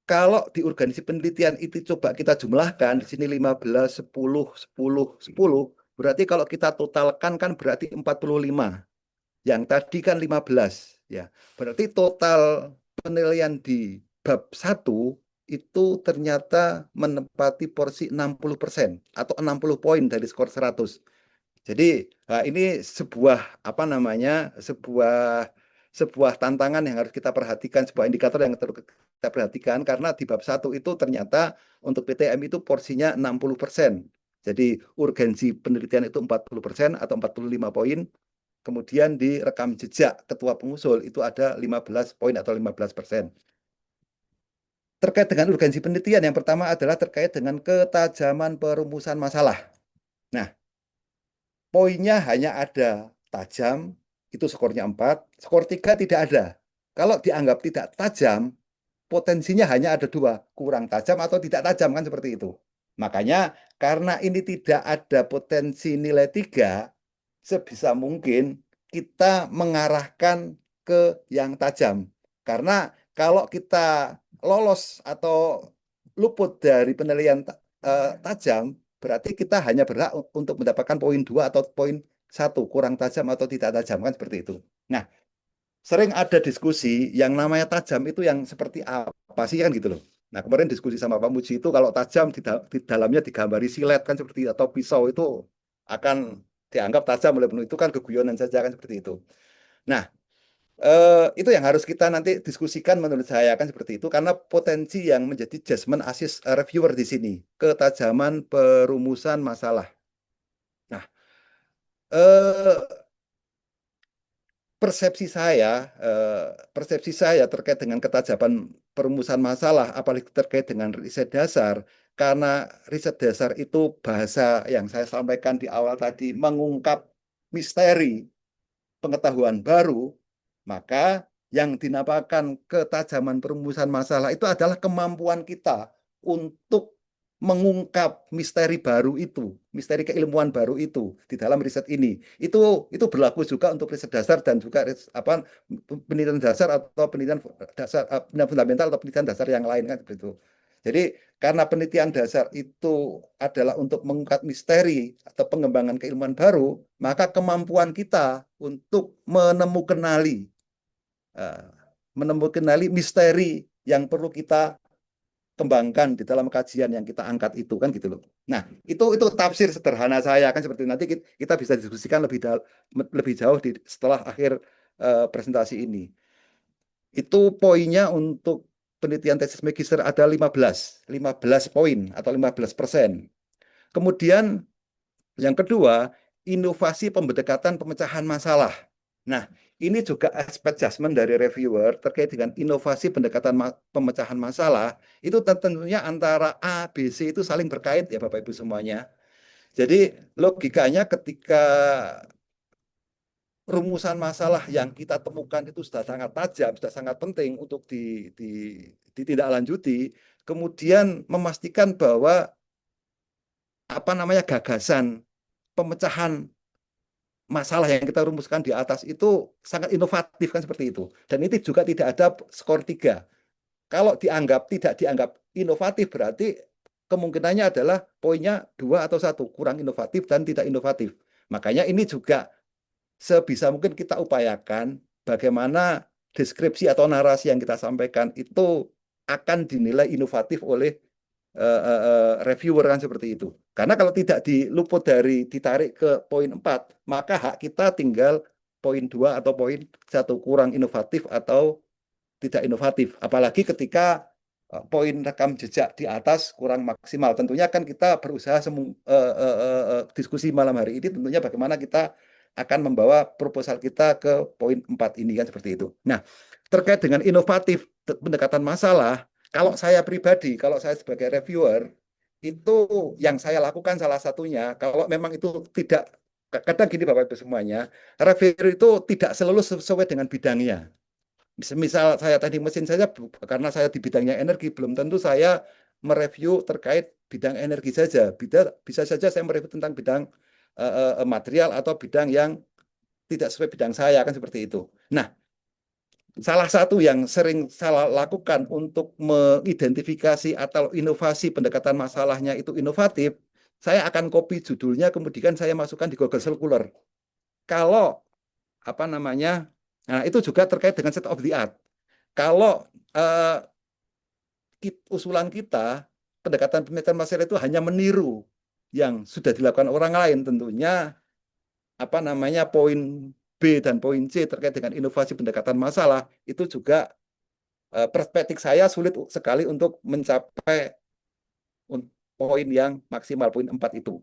kalau di urgensi penelitian itu coba kita jumlahkan di sini 15, 10, 10, 10, berarti kalau kita totalkan kan berarti 45. Yang tadi kan 15 ya. Berarti total penilaian di bab 1 itu ternyata menempati porsi 60% atau 60 poin dari skor 100. Jadi ini sebuah apa namanya? sebuah tantangan yang harus kita perhatikan, sebuah indikator yang harus kita perhatikan, karena di bab 1 itu ternyata untuk PTM itu porsinya 60%. Jadi urgensi penelitian itu 40% atau 45 poin. Kemudian di rekam jejak ketua pengusul itu ada 15 poin atau 15%. Terkait dengan urgensi penelitian, yang pertama adalah terkait dengan ketajaman perumusan masalah. Nah, poinnya hanya ada tajam, itu skornya 4, skor 3 tidak ada. Kalau dianggap tidak tajam, potensinya hanya ada 2, kurang tajam atau tidak tajam, kan seperti itu. Makanya karena ini tidak ada potensi nilai 3, sebisa mungkin kita mengarahkan ke yang tajam. Karena kalau kita lolos atau luput dari penilaian tajam, berarti kita hanya berhak untuk mendapatkan poin 2 atau poin 1, kurang tajam atau tidak tajam, kan seperti itu. Nah, sering ada diskusi yang namanya tajam itu yang seperti apa sih, kan gitu loh. Nah, kemarin diskusi sama Pak Muji itu kalau tajam di dalamnya digambari silet, kan seperti itu, atau pisau itu akan dianggap tajam oleh penuh, itu kan keguyonan saja, kan seperti itu. Nah, itu yang harus kita nanti diskusikan menurut saya, kan seperti itu, karena potensi yang menjadi judgment assist reviewer di sini, ketajaman perumusan masalah. Nah, persepsi saya terkait dengan ketajaman perumusan masalah, apalagi terkait dengan riset dasar, karena riset dasar itu bahasa yang saya sampaikan di awal tadi, mengungkap misteri pengetahuan baru, maka yang dinamakan ketajaman perumusan masalah itu adalah kemampuan kita untuk mengungkap misteri baru itu, misteri keilmuan baru itu di dalam riset ini. Itu berlaku juga untuk riset dasar dan juga penelitian dasar atau penelitian dasar, penelitian fundamental atau penelitian dasar yang lain, kan seperti itu. Jadi karena penelitian dasar itu adalah untuk mengungkap misteri atau pengembangan keilmuan baru, maka kemampuan kita untuk menemukan misteri yang perlu kita kembangkan di dalam kajian yang kita angkat itu, kan gitu loh. Nah, itu tafsir sederhana saya, kan seperti itu. Nanti kita bisa diskusikan lebih jauh setelah akhir presentasi ini. Itu poinnya untuk penelitian tesis magister ada 15 poin atau 15%. Kemudian yang kedua, inovasi pendekatan pemecahan masalah. Nah, ini juga aspek judgment dari reviewer terkait dengan inovasi pendekatan pemecahan masalah. Itu tentunya antara A, B, C itu saling berkait ya Bapak Ibu semuanya. Jadi logikanya ketika rumusan masalah yang kita temukan itu sudah sangat tajam, sudah sangat penting untuk ditindaklanjuti, kemudian memastikan bahwa gagasan pemecahan masalah yang kita rumuskan di atas itu sangat inovatif, kan seperti itu. Dan itu juga tidak ada skor 3. Kalau tidak dianggap inovatif, berarti kemungkinannya adalah poinnya 2 atau 1, kurang inovatif dan tidak inovatif. Makanya ini juga sebisa mungkin kita upayakan bagaimana deskripsi atau narasi yang kita sampaikan itu akan dinilai inovatif oleh reviewer, kan seperti itu. Karena kalau tidak ditarik ke poin 4, maka hak kita tinggal poin 2 atau poin 1, kurang inovatif atau tidak inovatif. Apalagi ketika poin rekam jejak di atas kurang maksimal. Tentunya kan kita berusaha diskusi malam hari ini tentunya bagaimana kita akan membawa proposal kita ke poin 4 ini, kan seperti itu. Nah, terkait dengan inovatif pendekatan masalah, kalau saya pribadi, kalau saya sebagai reviewer, itu yang saya lakukan salah satunya, kalau memang itu tidak, kadang gini Bapak Ibu semuanya, reviewer itu tidak selalu sesuai dengan bidangnya. Misal saya teknik mesin saja, karena saya di bidangnya energi, belum tentu saya mereview terkait bidang energi saja. Bisa saja saya mereview tentang bidang material atau bidang yang tidak sesuai bidang saya, kan seperti itu. Nah, salah satu yang sering saya lakukan untuk mengidentifikasi atau inovasi pendekatan masalahnya itu inovatif, saya akan copy judulnya, kemudian saya masukkan di Google Scholar. Kalau nah itu juga terkait dengan state of the art. Kalau usulan kita, pendekatan penelitian masalah itu hanya meniru yang sudah dilakukan orang lain, tentunya poin B dan poin C terkait dengan inovasi pendekatan masalah, itu juga perspektif saya sulit sekali untuk mencapai poin yang maksimal, poin 4 itu.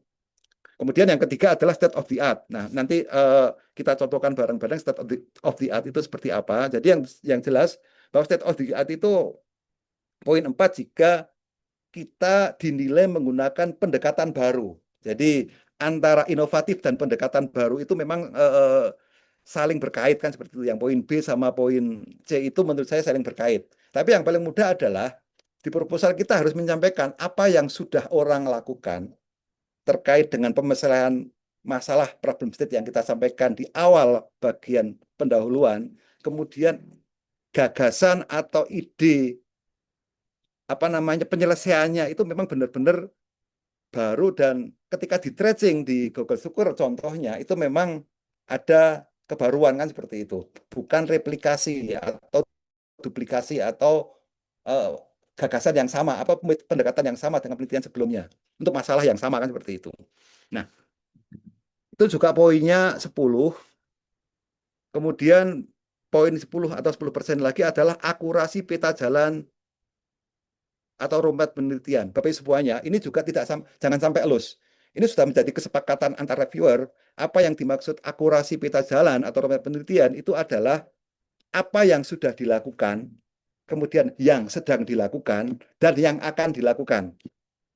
Kemudian yang ketiga adalah state of the art. Nah, nanti kita contohkan bareng-bareng state of the art itu seperti apa. Jadi yang jelas bahwa state of the art itu poin 4 jika kita dinilai menggunakan pendekatan baru. Jadi antara inovatif dan pendekatan baru itu memang saling berkait kan seperti itu. Yang poin B sama poin C itu menurut saya saling berkait. Tapi yang paling mudah adalah di proposal kita harus menyampaikan apa yang sudah orang lakukan terkait dengan pemecahan masalah problem state yang kita sampaikan di awal bagian pendahuluan, kemudian gagasan atau ide penyelesaiannya itu memang benar-benar baru dan ketika di tracing di Google Scholar contohnya itu memang ada kebaruan kan seperti itu, bukan replikasi atau duplikasi atau uh, gagasan yang sama, pendekatan yang sama dengan penelitian sebelumnya untuk masalah yang sama kan seperti itu. Nah, itu juga poinnya 10. Kemudian poin 10 atau 10% lagi adalah akurasi peta jalan atau roadmap penelitian. Bapak Ibu semuanya, ini juga jangan sampai elus. Ini sudah menjadi kesepakatan antar reviewer. Apa yang dimaksud akurasi peta jalan atau roadmap penelitian itu adalah apa yang sudah dilakukan, kemudian yang sedang dilakukan, dan yang akan dilakukan.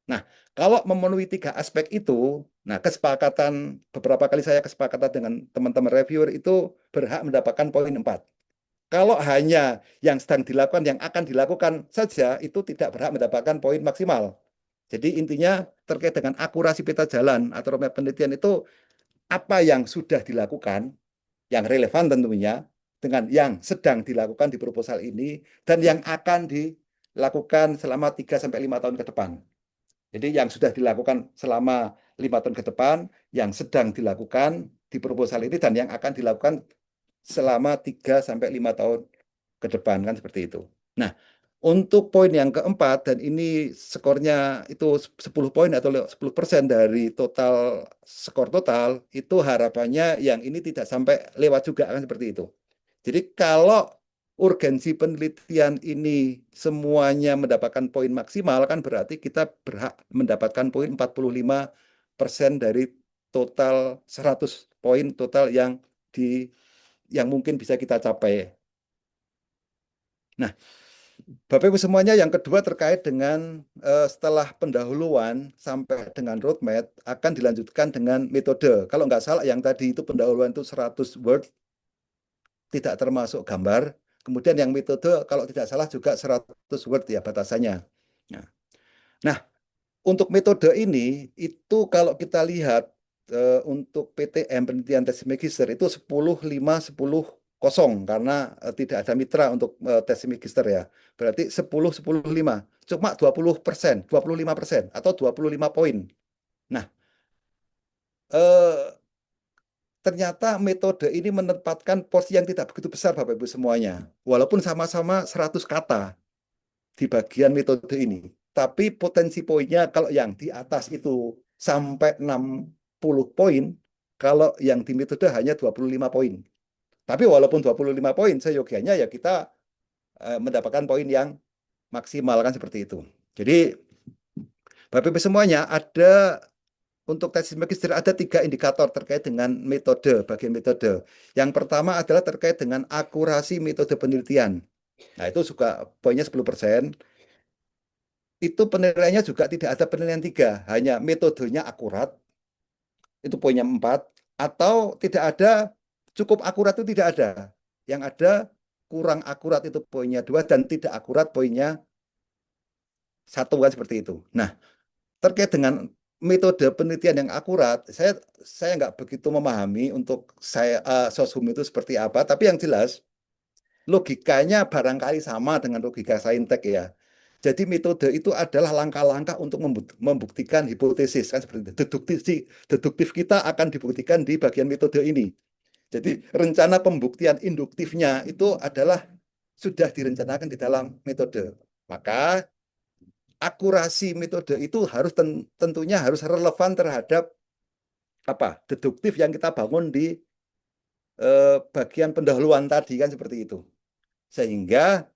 Nah, kalau memenuhi 3 aspek itu, nah beberapa kali saya kesepakatan dengan teman-teman reviewer itu berhak mendapatkan poin 4. Kalau hanya yang sedang dilakukan, yang akan dilakukan saja, itu tidak berhak mendapatkan poin maksimal. Jadi intinya terkait dengan akurasi peta jalan atau roadmap penelitian itu apa yang sudah dilakukan, yang relevan tentunya, dengan yang sedang dilakukan di proposal ini, dan yang akan dilakukan selama 3-5 tahun ke depan. Jadi yang sudah dilakukan selama 5 tahun ke depan, yang sedang dilakukan di proposal ini, dan yang akan dilakukan selama 3-5 tahun ke depan, kan seperti itu. Nah, untuk poin yang keempat, dan ini skornya itu 10 poin atau 10% dari total skor total, itu harapannya yang ini tidak sampai lewat juga, kan seperti itu. Jadi kalau urgensi penelitian ini semuanya mendapatkan poin maksimal, kan berarti kita berhak mendapatkan poin 45% dari total 100 poin total yang mungkin bisa kita capai. Nah, Bapak Ibu semuanya, yang kedua terkait dengan setelah pendahuluan sampai dengan roadmap akan dilanjutkan dengan metode. Kalau nggak salah yang tadi itu pendahuluan itu 100 word, tidak termasuk gambar. Kemudian yang metode kalau tidak salah juga 100 word ya batasannya. Nah, untuk metode ini itu kalau kita lihat untuk PTM penelitian tesis magister itu 10-5-10-0 karena tidak ada mitra untuk tesis magister ya. Berarti 10-10-5. Cuma 20%, 25% atau 25 poin. Nah, ternyata metode ini menempatkan porsi yang tidak begitu besar Bapak Ibu semuanya. Walaupun sama-sama 100 kata di bagian metode ini. Tapi potensi poinnya kalau yang di atas itu sampai 60 poin, kalau yang di metode hanya 25 poin. Tapi walaupun 25 poin, seyogianya ya kita mendapatkan poin yang maksimal kan seperti itu. Jadi Bapak Ibu semuanya ada untuk tesis magister ada 3 indikator terkait dengan metode, bagian metode. Yang pertama adalah terkait dengan akurasi metode penelitian. Nah, itu juga poinnya 10%. Itu penilaiannya juga tidak ada penilaian 3, hanya metodenya akurat, itu poinnya 4, atau tidak ada, cukup akurat itu tidak ada. Yang ada kurang akurat itu poinnya 2, dan tidak akurat poinnya 1, kan seperti itu. Nah, terkait dengan metode penelitian yang akurat, saya nggak begitu memahami untuk saya soshum itu seperti apa, tapi yang jelas logikanya barangkali sama dengan logika saintek ya. Jadi metode itu adalah langkah-langkah untuk membuktikan hipotesis kan seperti itu. Deduktif kita akan dibuktikan di bagian metode ini. Jadi rencana pembuktian induktifnya itu adalah sudah direncanakan di dalam metode. Maka akurasi metode itu harus tentunya harus relevan terhadap deduktif yang kita bangun di bagian pendahuluan tadi kan seperti itu. Sehingga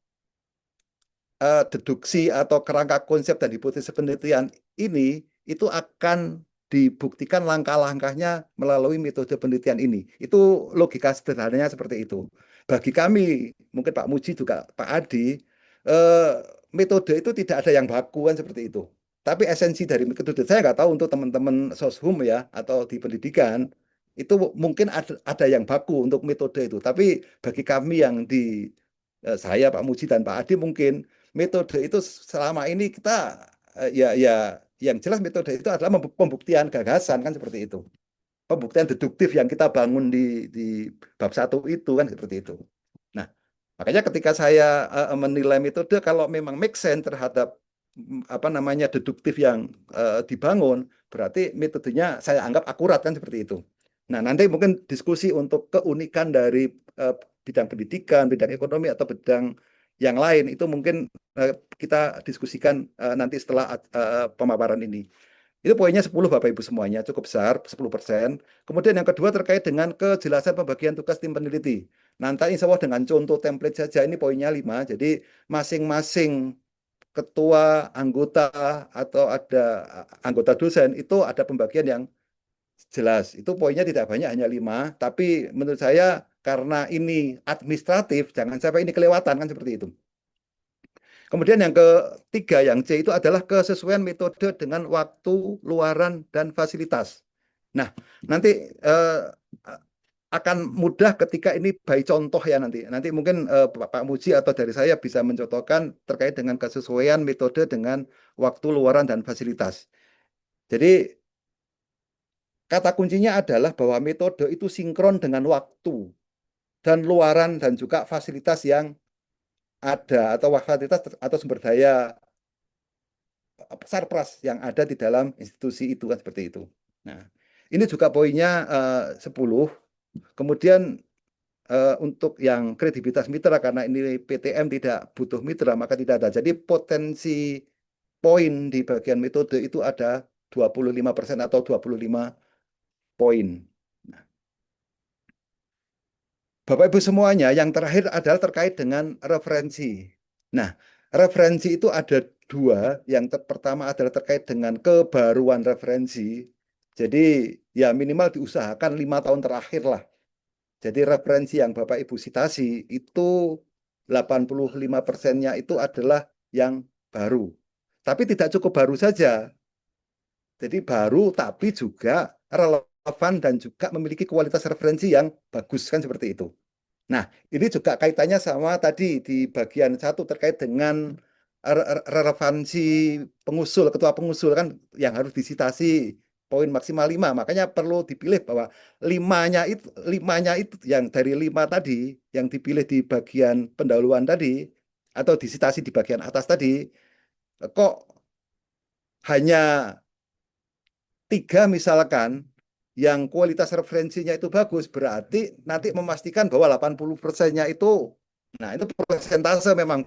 deduksi atau kerangka konsep dan hipotesis penelitian ini itu akan dibuktikan langkah-langkahnya melalui metode penelitian ini. Itu logika sederhananya seperti itu. Bagi kami, mungkin Pak Muji juga Pak Adi, metode itu tidak ada yang baku kan seperti itu. Tapi esensi dari metode, saya nggak tahu untuk teman-teman soshum ya atau di pendidikan, itu mungkin ada yang baku untuk metode itu. Tapi bagi kami yang di saya, Pak Muji dan Pak Adi mungkin metode itu selama ini kita ya yang jelas metode itu adalah pembuktian gagasan kan seperti itu. Pembuktian deduktif yang kita bangun di bab 1 itu kan seperti itu. Nah, makanya ketika saya menilai metode kalau memang make sense terhadap apa namanya deduktif yang dibangun, berarti metodenya saya anggap akurat kan seperti itu. Nah, nanti mungkin diskusi untuk keunikan dari bidang pendidikan, bidang ekonomi atau bidang yang lain itu mungkin kita diskusikan nanti setelah pemaparan ini. Itu poinnya 10 Bapak Ibu semuanya, cukup besar, 10%. Kemudian yang kedua terkait dengan kejelasan pembagian tugas tim peneliti. Nanti insya Allah dengan contoh template saja, ini poinnya 5. Jadi masing-masing ketua, anggota, atau ada anggota dosen, itu ada pembagian yang jelas. Itu poinnya tidak banyak, hanya 5. Tapi menurut saya karena ini administratif, jangan sampai ini kelewatan, kan seperti itu. Kemudian yang ketiga, yang C itu adalah kesesuaian metode dengan waktu, luaran, dan fasilitas. Nah, nanti akan mudah ketika ini by contoh ya nanti. Nanti mungkin Pak Muji atau dari saya bisa mencontohkan terkait dengan kesesuaian metode dengan waktu, luaran, dan fasilitas. Jadi, kata kuncinya adalah bahwa metode itu sinkron dengan waktu, dan luaran, dan juga fasilitas yang ada, atau fasilitas atau sumber daya sarpras yang ada di dalam institusi itu kan seperti itu. Nah, ini juga poinnya 10. Kemudian untuk yang kredibilitas mitra, karena ini PTM tidak butuh mitra, maka tidak ada. Jadi potensi poin di bagian metode itu ada 25% atau 25 poin. Nah, Bapak Ibu semuanya, yang terakhir adalah terkait dengan referensi. Nah, referensi itu ada 2. Yang pertama adalah terkait dengan kebaruan referensi. Jadi ya minimal diusahakan 5 tahun terakhir lah. Jadi referensi yang Bapak Ibu citasi itu 85%-nya itu adalah yang baru. Tapi tidak cukup baru saja. Jadi baru tapi juga relevan dan juga memiliki kualitas referensi yang bagus kan seperti itu. Nah, ini juga kaitannya sama tadi di bagian 1 terkait dengan relevansi pengusul, ketua pengusul kan yang harus disitasi poin maksimal 5. Makanya perlu dipilih bahwa limanya itu yang dari 5 tadi yang dipilih di bagian pendahuluan tadi atau disitasi di bagian atas tadi kok hanya 3 misalkan yang kualitas referensinya itu bagus, berarti nanti memastikan bahwa 80%-nya itu, nah itu persentase memang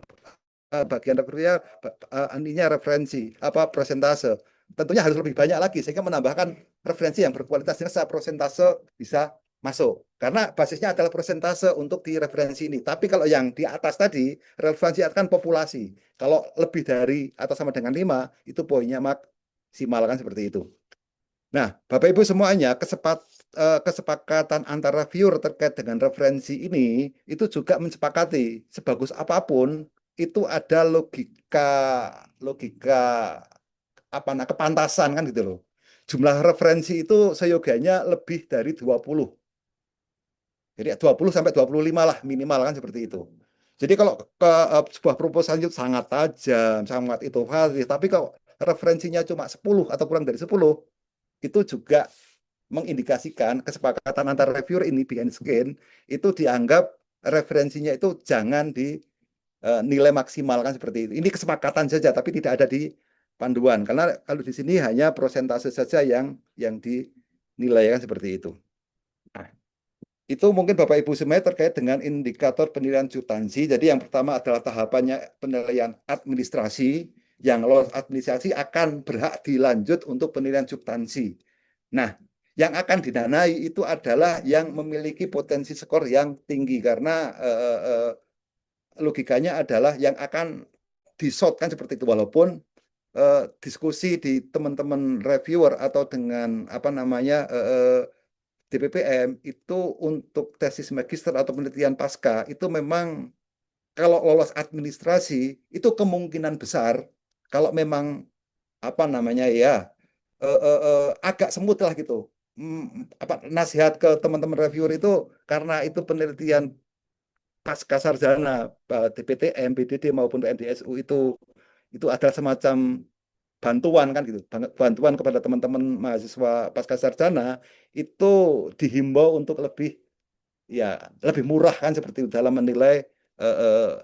bagian referensinya referensi, apa persentase. Tentunya harus lebih banyak lagi, sehingga menambahkan referensi yang berkualitas sehingga persentase bisa masuk. Karena basisnya adalah persentase untuk di referensi ini. Tapi kalau yang di atas tadi, relevansi akan populasi. Kalau lebih dari atau sama dengan 5, itu poinnya maksimal kan seperti itu. Nah, Bapak Ibu semuanya, kesepakatan antara viewer terkait dengan referensi ini itu juga mensepakati sebagus apapun itu ada logika apa kepantasan kan gitu loh. Jumlah referensi itu seyogianya lebih dari 20. Jadi 20 sampai 25 lah minimal kan seperti itu. Jadi kalau sebuah proposal itu sangat tajam, sangat inovatif, tapi kalau referensinya cuma 10 atau kurang dari 10, itu juga mengindikasikan kesepakatan antara reviewer ini behind skin itu dianggap referensinya itu jangan dinilai maksimal kan seperti itu. Ini kesepakatan saja tapi tidak ada di panduan karena kalau di sini hanya persentase saja yang dinilai kan seperti itu. Nah, itu mungkin Bapak Ibu semuanya terkait dengan indikator penilaian substansi. Jadi yang pertama adalah tahapannya penilaian administrasi. Yang lolos administrasi akan berhak dilanjut untuk penilaian substansi. Nah, Yang akan didanai itu adalah yang memiliki potensi skor yang tinggi karena logikanya adalah yang akan di-shot kan seperti itu walaupun diskusi di teman-teman reviewer atau dengan apa namanya DPPM itu untuk tesis magister atau penelitian pasca itu memang kalau lolos administrasi itu kemungkinan besar kalau memang apa namanya ya agak semut lah gitu. Apa nasihat ke teman-teman reviewer itu karena itu penelitian pasca sarjana DPTM, PDD maupun PMDSU itu adalah semacam bantuan kan gitu. Bantuan kepada teman-teman mahasiswa pasca sarjana itu dihimbau untuk ya lebih murah kan seperti itu dalam menilai eh, eh,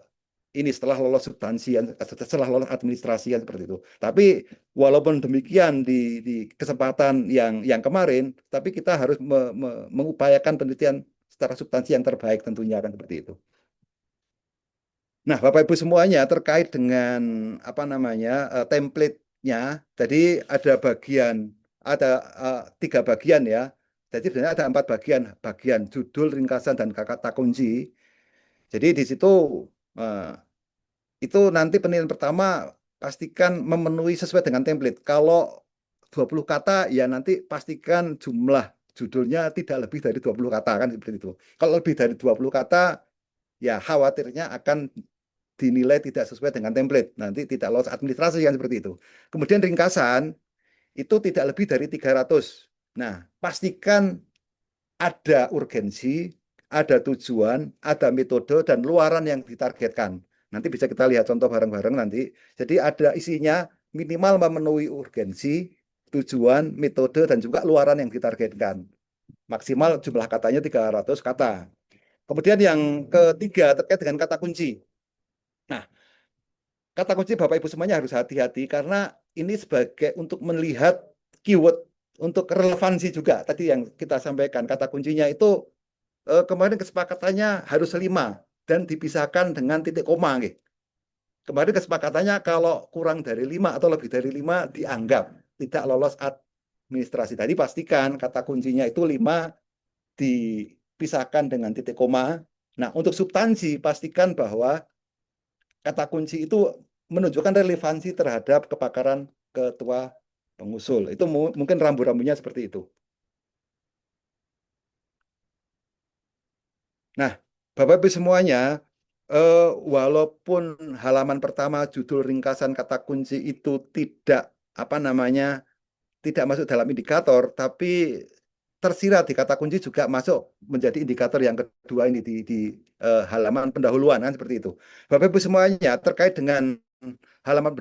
ini setelah lolos substansi, setelah lolos administrasi kan seperti itu. Tapi walaupun demikian di kesempatan yang kemarin, tapi kita harus mengupayakan penelitian secara substansi yang terbaik tentunya kan seperti itu. Nah, Bapak Ibu semuanya terkait dengan apa namanya template-nya, jadi ada 3 bagian ya. Jadi sebenarnya ada 4 bagian, bagian judul, ringkasan, dan kata kunci. Jadi di situ eh, itu nanti penilaian pertama pastikan memenuhi sesuai dengan template. Kalau 20 kata ya nanti pastikan jumlah judulnya tidak lebih dari 20 kata kan seperti itu. Kalau lebih dari 20 kata ya khawatirnya akan dinilai tidak sesuai dengan template. Nanti tidak lolos administrasi kan seperti itu. Kemudian ringkasan itu tidak lebih dari 300. Nah, pastikan ada urgensi, ada tujuan, ada metode, dan luaran yang ditargetkan. Nanti bisa kita lihat contoh bareng-bareng nanti. Jadi ada isinya minimal memenuhi urgensi, tujuan, metode, dan juga luaran yang ditargetkan. Maksimal jumlah katanya 300 kata. Kemudian yang ketiga terkait dengan kata kunci. Nah, kata kunci Bapak Ibu semuanya harus hati-hati karena ini sebagai untuk melihat keyword untuk relevansi juga. Tadi yang kita sampaikan kata kuncinya itu kemarin kesepakatannya harus 5 dan dipisahkan dengan titik koma. Kemarin kesepakatannya kalau kurang dari 5 atau lebih dari 5 dianggap tidak lolos administrasi. Tadi pastikan kata kuncinya itu 5 dipisahkan dengan titik koma. Nah, untuk substansi pastikan bahwa kata kunci itu menunjukkan relevansi terhadap kepakaran ketua pengusul. Itu mungkin rambu-rambunya seperti itu. Nah, Bapak Ibu semuanya, walaupun halaman pertama judul ringkasan kata kunci itu tidak apa namanya tidak masuk dalam indikator, tapi tersirat di kata kunci juga masuk menjadi indikator yang kedua ini di halaman pendahuluan kan seperti itu. Bapak Ibu semuanya terkait dengan halaman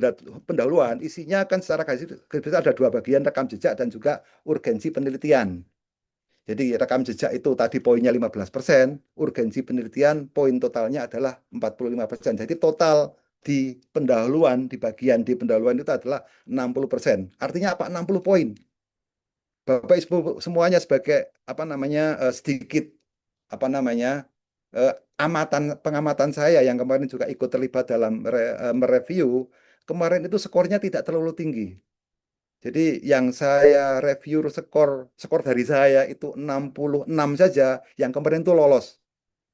pendahuluan isinya kan secara garis besar ada 2 bagian rekam jejak dan juga urgensi penelitian. Jadi rekam jejak itu tadi poinnya 15%, urgensi penelitian poin totalnya adalah 45%. Jadi total di pendahuluan, di bagian di pendahuluan itu adalah 60%. Artinya apa? 60 poin. Bapak Ibu semuanya sebagai apa namanya sedikit apa namanya pengamatan saya yang kemarin juga ikut terlibat dalam mereview, kemarin itu skornya tidak terlalu tinggi. Jadi yang saya review skor dari saya itu 66 saja, yang kemarin itu lolos.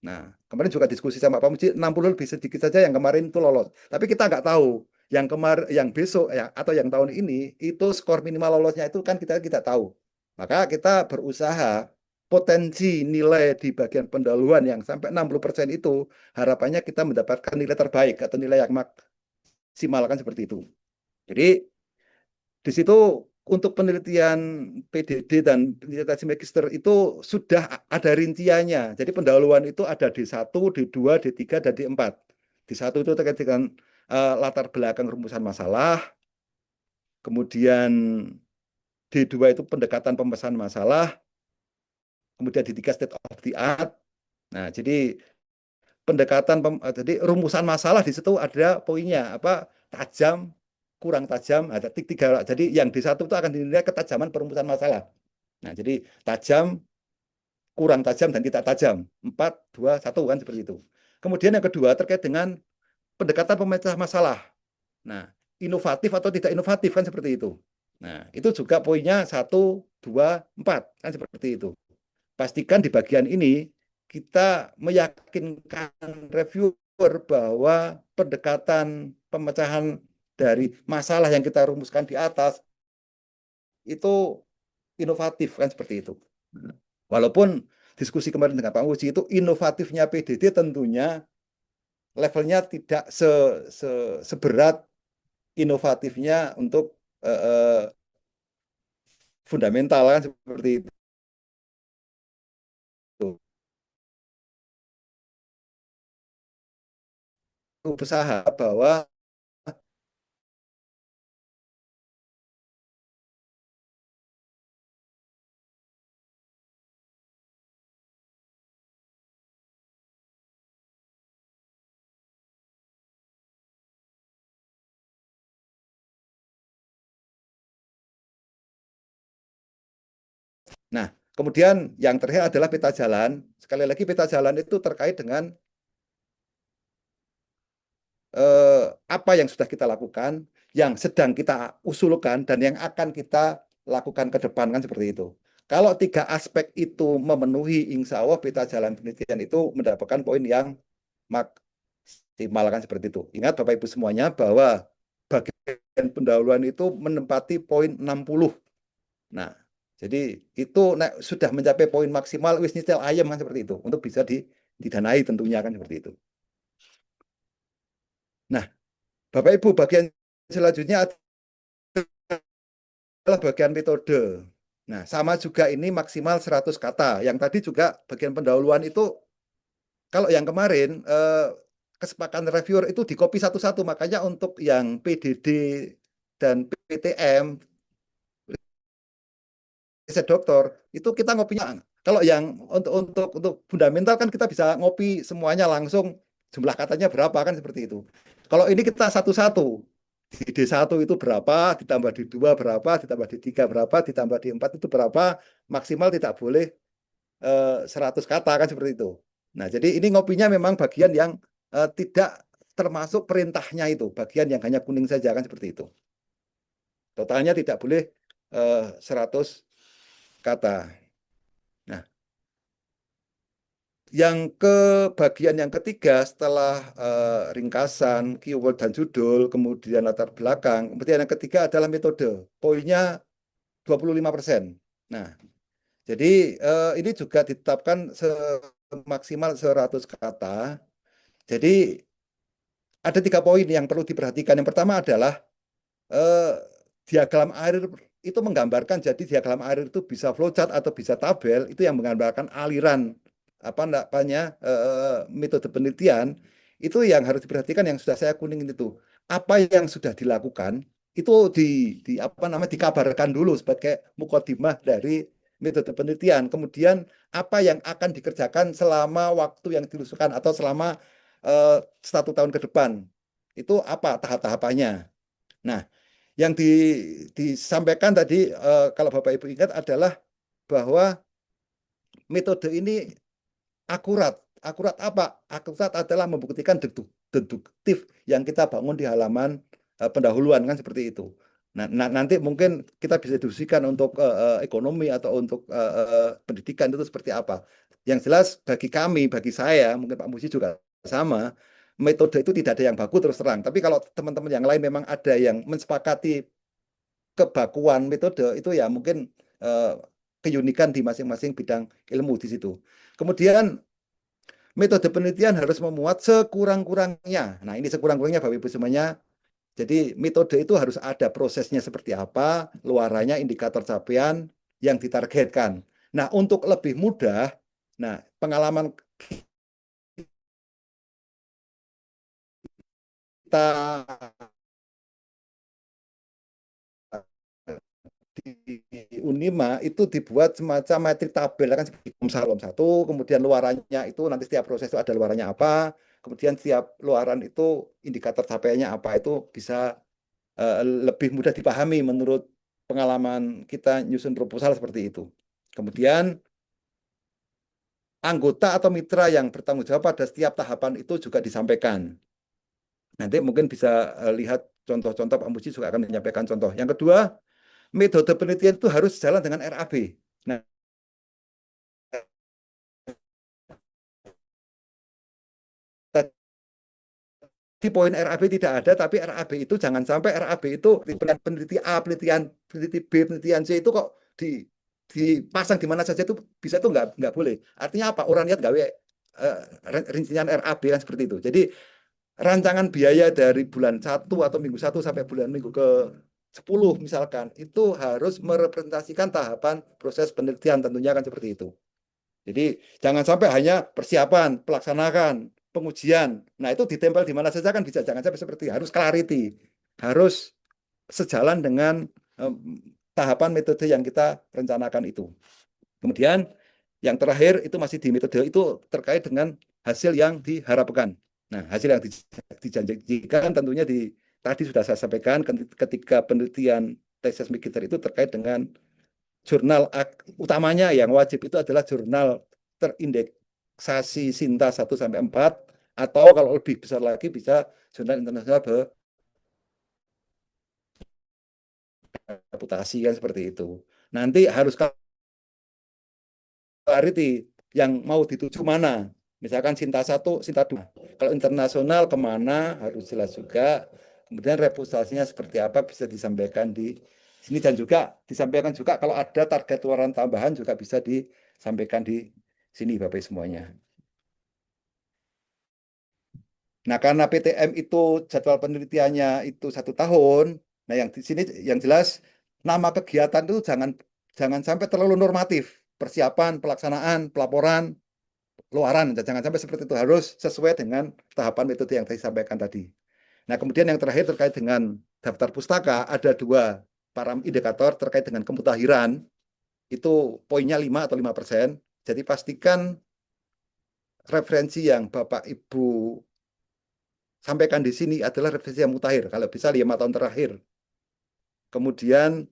Nah, kemarin juga diskusi sama Pak Muji, 60 lebih sedikit saja yang kemarin itu lolos. Tapi kita nggak tahu yang kemarin, yang besok ya atau yang tahun ini itu skor minimal lolosnya itu kan kita tidak tahu. Maka kita berusaha potensi nilai di bagian pendahuluan yang sampai 60% itu harapannya kita mendapatkan nilai terbaik atau nilai yang maksimal kan seperti itu. Jadi di situ untuk penelitian PDD dan penelitian magister itu sudah ada rinciannya. Jadi pendahuluan itu ada D1, D2, D3, dan D4. D1 itu terkait dengan latar belakang rumusan masalah. Kemudian D2 itu pendekatan pemecahan masalah. Kemudian D3 state of the art. Nah, jadi jadi rumusan masalah di situ ada poinnya apa tajam, kurang tajam, ada tiga. Jadi yang D1 itu akan dinilai ketajaman perumusan masalah. Nah, jadi tajam, kurang tajam, dan tidak tajam. 4, 2, 1 kan seperti itu. Kemudian yang kedua terkait dengan pendekatan pemecah masalah. Nah, inovatif atau tidak inovatif kan seperti itu. Nah, itu juga poinnya 1, 2, 4, kan seperti itu. Pastikan di bagian ini kita meyakinkan reviewer bahwa pendekatan pemecahan dari masalah yang kita rumuskan di atas itu inovatif, kan seperti itu. Walaupun diskusi kemarin dengan Pak Muji itu inovatifnya PDD tentunya levelnya tidak seberat inovatifnya untuk fundamental, kan seperti itu. Usaha bahwa nah, kemudian yang terakhir adalah peta jalan. Sekali lagi peta jalan itu terkait dengan apa yang sudah kita lakukan, yang sedang kita usulkan, dan yang akan kita lakukan ke depan, kan seperti itu. Kalau 3 aspek itu memenuhi, insya Allah peta jalan penelitian itu mendapatkan poin yang maksimal, kan seperti itu. Ingat Bapak Ibu semuanya bahwa bagian pendahuluan itu menempati poin 60. Nah, jadi itu sudah mencapai poin maksimal, wis nyicil ayam, kan seperti itu, untuk bisa didanai tentunya, kan seperti itu. Nah, Bapak Ibu, bagian selanjutnya adalah bagian metode. Nah, sama juga ini maksimal 100 kata. Yang tadi juga bagian pendahuluan itu, kalau yang kemarin kesepakatan reviewer itu di copy satu-satu. Makanya untuk yang PDD dan PTM, riset doktor, itu kita ngopinya. Kalau yang untuk fundamental kan kita bisa ngopi semuanya langsung, jumlah katanya berapa, kan seperti itu. Kalau ini kita satu-satu. Di D1 itu berapa, ditambah di 2 berapa, ditambah di 3 berapa, ditambah di 4 itu berapa, maksimal tidak boleh 100 kata, kan seperti itu. Nah, jadi ini ngopinya memang bagian yang tidak termasuk perintahnya itu, bagian yang hanya kuning saja, kan seperti itu. Totalnya tidak boleh 100 kata. Nah, yang ke bagian yang ketiga setelah ringkasan, keyword dan judul, kemudian latar belakang, kemudian yang ketiga adalah metode. Poinnya 25%. Nah, jadi ini juga ditetapkan semaksimal 100 kata. Jadi ada 3 poin yang perlu diperhatikan. Yang pertama adalah diagram air itu menggambarkan, jadi diagram air itu bisa flowchart atau bisa tabel, itu yang menggambarkan aliran apa namanya metode penelitian. Itu yang harus diperhatikan, yang sudah saya kuningin itu. Apa yang sudah dilakukan itu di apa namanya dikabarkan dulu sebagai mukadimah dari metode penelitian. Kemudian apa yang akan dikerjakan selama waktu yang diusulkan atau selama 1 tahun ke depan. Itu apa tahap-tahapannya. Nah, yang disampaikan tadi, kalau Bapak Ibu ingat, adalah bahwa metode ini akurat. Akurat apa? Akurat adalah membuktikan deduktif yang kita bangun di halaman pendahuluan, kan seperti itu. Nah, nanti mungkin kita bisa diskusikan untuk ekonomi atau untuk pendidikan itu seperti apa. Yang jelas bagi kami, bagi saya, mungkin Pak Musi juga sama, metode itu tidak ada yang baku terus terang. Tapi kalau teman-teman yang lain memang ada yang mensepakati kebakuan metode, itu ya mungkin keunikan di masing-masing bidang ilmu di situ. Kemudian metode penelitian harus memuat sekurang-kurangnya. Nah, ini sekurang-kurangnya Bapak Ibu semuanya. Jadi metode itu harus ada prosesnya seperti apa, luarannya, indikator capaian yang ditargetkan. Nah, untuk lebih mudah, nah pengalaman kita di Unima itu dibuat semacam matrik tabel, kan seperti kolom 1, kemudian luarannya itu nanti setiap proses itu ada luarannya apa, kemudian setiap luaran itu indikator capaiannya apa, itu bisa lebih mudah dipahami menurut pengalaman kita nyusun proposal seperti itu. Kemudian anggota atau mitra yang bertanggung jawab pada setiap tahapan itu juga disampaikan. Nanti mungkin bisa lihat contoh-contoh, Pak Muji juga akan menyampaikan contoh. Yang kedua, metode penelitian itu harus jalan dengan RAB. Nah, di poin RAB tidak ada, tapi RAB itu jangan sampai RAB itu peneliti A, peneliti B, penelitian C itu kok dipasang di mana saja itu bisa, itu nggak boleh. Artinya apa? Orang lihat gawe rincian RAB kan seperti itu. Jadi rancangan biaya dari bulan 1 atau minggu 1 sampai minggu ke 10 misalkan, itu harus merepresentasikan tahapan proses penelitian, tentunya kan seperti itu. Jadi jangan sampai hanya persiapan, pelaksanaan, pengujian. Nah, itu ditempel di mana saja kan bisa. Jangan sampai seperti harus clarity, harus sejalan dengan tahapan metode yang kita rencanakan itu. Kemudian yang terakhir itu masih di metode, itu terkait dengan hasil yang diharapkan. Nah, hasil yang dijanjikan tentunya tadi sudah saya sampaikan ketika penelitian tesis magister itu terkait dengan jurnal utamanya yang wajib itu adalah jurnal terindeksasi Sinta 1 sampai 4, atau kalau lebih besar lagi bisa jurnal internasional berreputasi kan seperti itu. Nanti harus clarity yang mau dituju mana. Misalkan Sinta 1, Sinta 2. Kalau internasional kemana harus jelas juga. Kemudian reputasinya seperti apa bisa disampaikan di sini, dan juga disampaikan juga kalau ada target luaran tambahan juga bisa disampaikan di sini Bapak semuanya. Nah, karena PTM itu jadwal penelitiannya itu 1 tahun, nah yang di sini yang jelas nama kegiatan itu jangan sampai terlalu normatif. Persiapan, pelaksanaan, pelaporan, luaran, jangan sampai seperti itu, harus sesuai dengan tahapan metode yang saya sampaikan tadi. Nah, kemudian yang terakhir terkait dengan daftar pustaka, ada 2 indikator terkait dengan kemutahiran, itu poinnya 5 atau 5%. Jadi pastikan referensi yang Bapak Ibu sampaikan di sini adalah referensi yang mutakhir, kalau bisa 5 tahun terakhir. Kemudian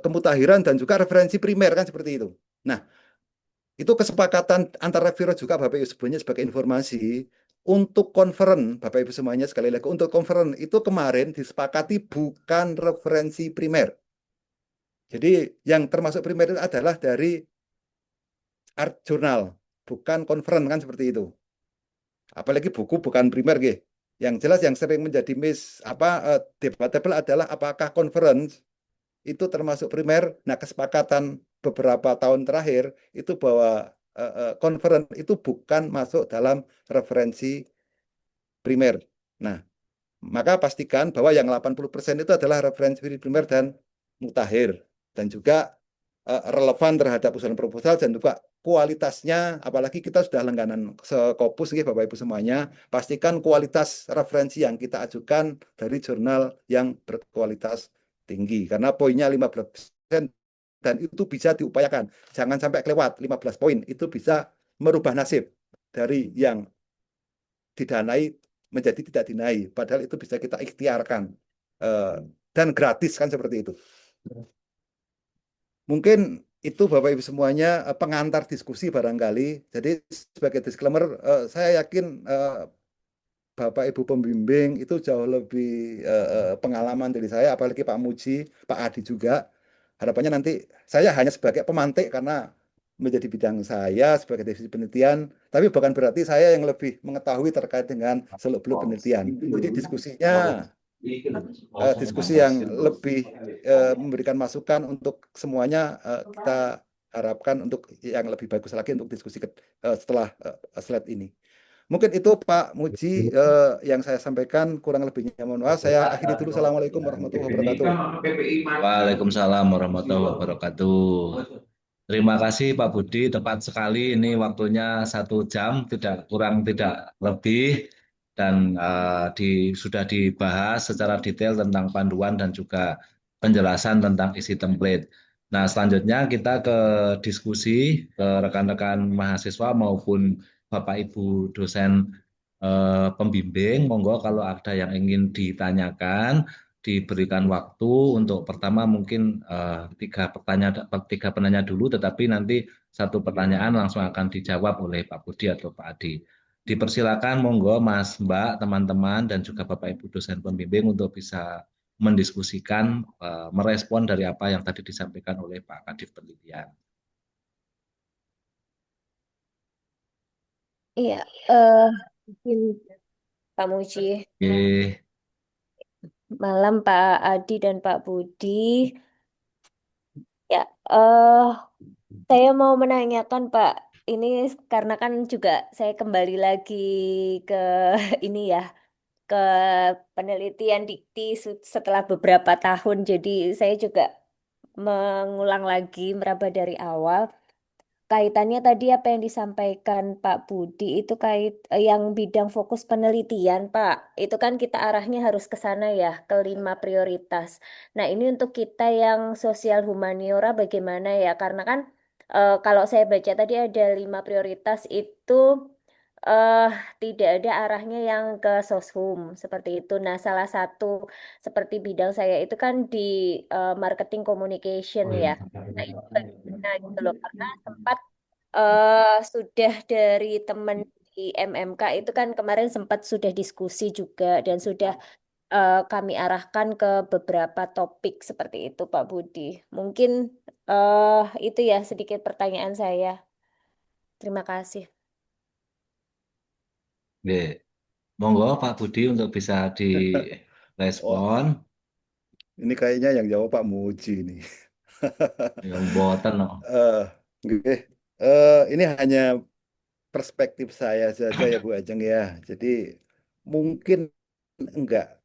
kemutahiran dan juga referensi primer kan seperti itu. Nah, itu kesepakatan antara Viro juga Bapak Ibu sebenarnya sebagai informasi. Untuk konferen, Bapak Ibu semuanya sekali lagi, untuk konferen itu kemarin disepakati bukan referensi primer. Jadi yang termasuk primer itu adalah dari art journal, bukan konferen kan seperti itu. Apalagi buku bukan primer gitu. Yang jelas yang sering menjadi debatable adalah apakah conference itu termasuk primer. Nah, kesepakatan beberapa tahun terakhir itu bahwa conference itu bukan masuk dalam referensi primer. Nah, maka pastikan bahwa yang 80% itu adalah referensi primer dan mutakhir, dan juga relevan terhadap usulan proposal, dan juga kualitasnya, apalagi kita sudah langganan Scopus nih Bapak Ibu semuanya, pastikan kualitas referensi yang kita ajukan dari jurnal yang berkualitas tinggi, karena poinnya 15% dan itu bisa diupayakan. Jangan sampai kelewat 15 poin, itu bisa merubah nasib dari yang didanai menjadi tidak dinai, padahal itu bisa kita ikhtiarkan dan gratis kan seperti itu. Mungkin itu Bapak Ibu semuanya pengantar diskusi barangkali. Jadi sebagai disclaimer, saya yakin Bapak Ibu pembimbing itu jauh lebih pengalaman dari saya, apalagi Pak Muji, Pak Adi juga. Harapannya nanti saya hanya sebagai pemantik karena menjadi bidang saya sebagai divisi penelitian, tapi bukan berarti saya yang lebih mengetahui terkait dengan seluk-beluk penelitian. Jadi diskusinya diskusi yang lebih memberikan masukan untuk semuanya, kita harapkan untuk yang lebih bagus lagi untuk diskusi setelah slide ini. Mungkin itu Pak Muji yang saya sampaikan, kurang lebihnya mohon maaf. Saya akhiri dulu. Assalamualaikum warahmatullahi wabarakatuh. Waalaikumsalam warahmatullahi wabarakatuh. Terima kasih Pak Budi, tepat sekali ini waktunya 1 jam, tidak kurang tidak lebih, dan sudah dibahas secara detail tentang panduan dan juga penjelasan tentang isi template. Nah, selanjutnya kita ke diskusi ke rekan-rekan mahasiswa maupun Bapak Ibu dosen pembimbing. Monggo kalau ada yang ingin ditanyakan, diberikan waktu untuk pertama mungkin 3 penanya dulu, tetapi nanti 1 pertanyaan langsung akan dijawab oleh Pak Budi atau Pak Adi. Dipersilakan monggo Mas Mbak, teman-teman dan juga Bapak Ibu dosen pembimbing untuk bisa mendiskusikan, merespon dari apa yang tadi disampaikan oleh Pak Kadif Penelitian. Iya, mungkin Pak Muji, Oke, malam Pak Adi dan Pak Budi. Ya, saya mau menanyakan Pak, ini karena kan juga saya kembali lagi ke ini ya, ke penelitian dikti setelah beberapa tahun. Jadi saya juga mengulang lagi meraba dari awal. Kaitannya tadi apa yang disampaikan Pak Budi itu yang bidang fokus penelitian, Pak. Itu kan kita arahnya harus ke sana ya, ke 5 prioritas. Nah, ini untuk kita yang sosial humaniora bagaimana ya? Karena kan kalau saya baca tadi ada 5 prioritas itu eh tidak ada arahnya yang ke soshum seperti itu. Nah, salah satu seperti bidang saya itu kan di marketing communication ya. Nah, itu bagaimana gitu loh, karena sempat sudah dari teman di MMK itu kan kemarin sempat sudah diskusi juga dan sudah kami arahkan ke beberapa topik seperti itu Pak Budi. Mungkin itu ya sedikit pertanyaan saya. Terima kasih. oke. Monggo Pak Budi untuk bisa Oh, direspon. ini kayaknya yang jawab Pak Muji nih. Yang boten no. Eh, nggih. Ini hanya perspektif saya saja ya Bu Ajeng ya. Jadi mungkin enggak,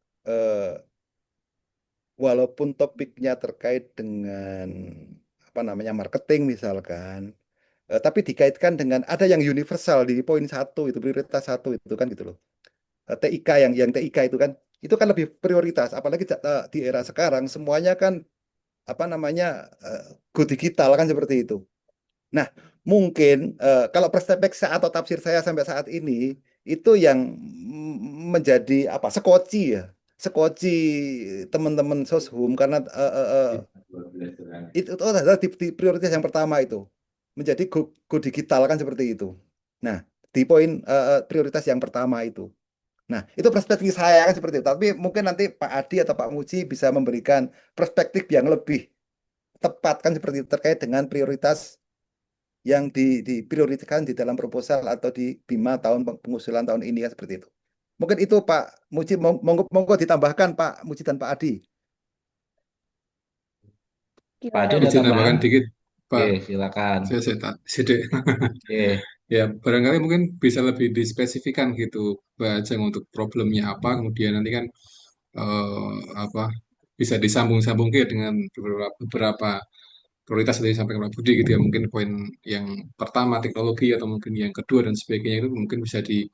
walaupun topiknya terkait dengan apa namanya marketing misalkan, tapi dikaitkan dengan ada yang universal di poin satu itu prioritas satu itu kan gitu loh. TIK yang TIK itu kan lebih prioritas, apalagi di era sekarang semuanya kan apa namanya go digital kan seperti itu. Nah, mungkin kalau perspektif saya atau tafsir saya sampai saat ini itu yang menjadi apa sekoci ya, sekoci teman-teman soshum karena itu adalah di prioritas yang pertama itu menjadi go digital kan seperti itu. Nah, di poin prioritas yang pertama itu. Nah, itu perspektif saya kan seperti itu. Tapi mungkin nanti Pak Adi atau Pak Muji bisa memberikan perspektif yang lebih tepat kan seperti itu terkait dengan prioritas yang diprioritaskan di dalam proposal atau di Bima tahun pengusulan tahun ini ya seperti itu. Mungkin itu Pak Muji, monggo, monggo ditambahkan Pak Muji dan Pak Adi. Pak Adi Gimana ada Izin Pak? tambahan? tambahkan dikit, Oke, Pak. silakan. Saya tak sedek. Oke, Ya, barangkali mungkin bisa lebih dispesifikan gitu, Mbak Ajeng untuk problemnya apa, kemudian nanti kan apa bisa disambung-sambung ke dengan beberapa prioritas yang disampaikan Pak Budi gitu ya. Mungkin poin yang pertama teknologi atau mungkin yang kedua dan sebagainya itu mungkin bisa di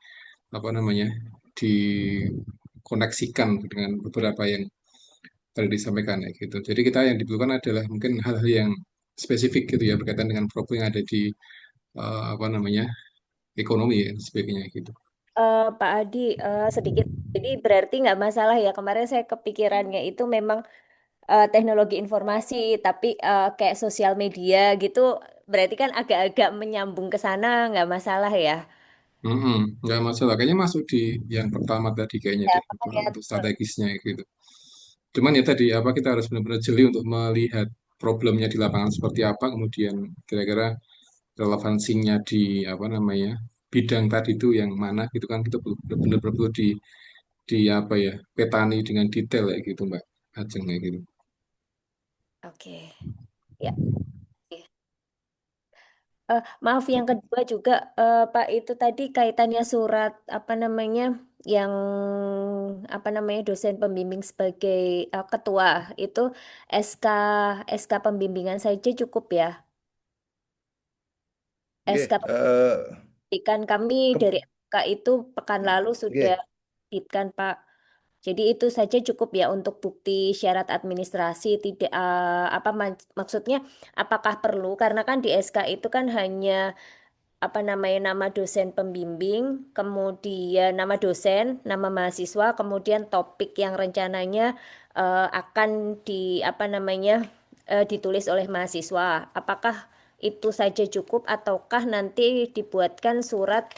apa namanya dikoneksikan dengan beberapa yang tadi disampaikan ya gitu. Jadi kita yang dibutuhkan adalah mungkin hal-hal yang spesifik gitu ya berkaitan dengan problem yang ada di apa namanya ekonomi ya dan sebagainya gitu. Pak Adi, sedikit. Jadi berarti nggak masalah ya. Kemarin saya kepikirannya itu memang teknologi informasi, tapi kayak sosial media gitu, berarti kan agak-agak menyambung ke sana, nggak masalah ya. Mm-mm, nggak masalah. Kayaknya masuk di yang pertama tadi kayaknya Ya, deh makanya untuk strategisnya gitu. Cuman ya tadi apa kita harus benar-benar jeli untuk melihat problemnya di lapangan seperti apa, kemudian kira-kira relevansinya di apa namanya bidang tadi itu yang mana gitu kan kita benar-benar perlu di apa ya petani dengan detail ya gitu Mbak Ajeng kayak gitu. oke. Ya. Maaf yang kedua juga Pak itu tadi kaitannya surat apa namanya yang apa namanya dosen pembimbing sebagai ketua itu SK SK pembimbingan saja cukup ya. Nggih, SK pembimbingan kami dari MK itu pekan lalu sudah nggih. terbitkan Pak. Jadi itu saja cukup ya untuk bukti syarat administrasi tidak apa maksudnya apakah perlu karena kan di SK itu kan hanya apa namanya nama dosen pembimbing, kemudian nama dosen, nama mahasiswa, kemudian topik yang rencananya akan di apa namanya ditulis oleh mahasiswa. Apakah itu saja cukup ataukah nanti dibuatkan surat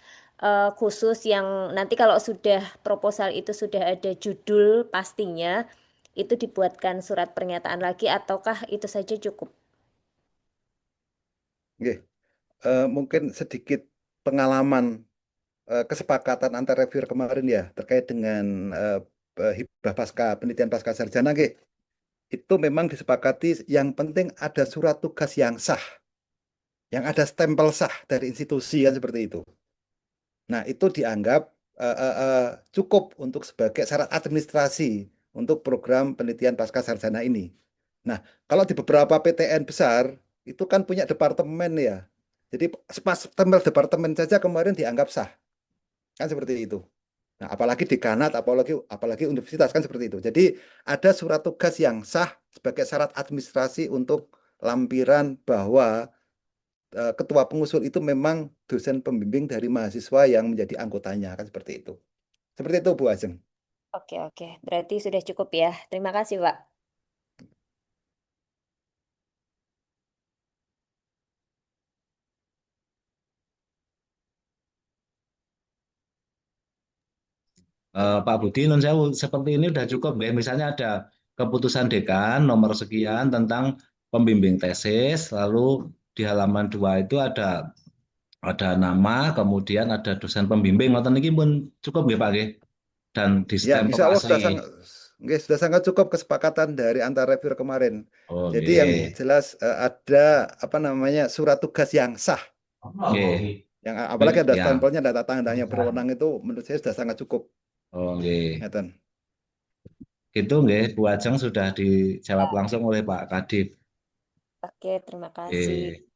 khusus yang nanti kalau sudah proposal itu sudah ada judul pastinya, itu dibuatkan surat pernyataan lagi ataukah itu saja cukup? Nggih. Mungkin sedikit pengalaman kesepakatan antar reviewer kemarin ya terkait dengan hibah pasca penelitian pasca sarjana nggih. Itu memang disepakati yang penting ada surat tugas yang sah, yang ada stempel sah dari institusi kan seperti itu. Nah, itu dianggap cukup untuk sebagai syarat administrasi untuk program penelitian pasca sarjana ini. Nah, kalau di beberapa PTN besar itu kan punya departemen ya. Jadi pas stempel departemen saja kemarin dianggap sah. Kan seperti itu. Nah, apalagi dekanat, apalagi universitas kan seperti itu. Jadi ada surat tugas yang sah sebagai syarat administrasi untuk lampiran bahwa ketua pengusul itu memang dosen pembimbing dari mahasiswa yang menjadi anggotanya kan seperti itu. Seperti itu Bu Ajeng. Oke, oke. Berarti sudah cukup ya. Terima kasih, Pak. Pak Budi, nun sewu, seperti ini udah cukup nggih. Misalnya ada keputusan dekan nomor sekian tentang pembimbing tesis, lalu di halaman 2 itu ada nama, kemudian ada dosen pembimbing. Ngoten niki pun cukup nggih Pak nggih. Dan Ya, insya Allah distempelasi. sudah sangat cukup kesepakatan dari antar reviewer kemarin. Oh, Jadi yang nggih. jelas ada apa namanya surat tugas yang sah. Nggih. Yang apalagi ada Ya. stempelnya, data tandanya berwenang itu menurut saya sudah sangat cukup. Oh, nggih. Ngeten. Itu nggih Bu Ajeng sudah dijawab langsung oleh Pak Kadif. Oke, terima kasih. Oke.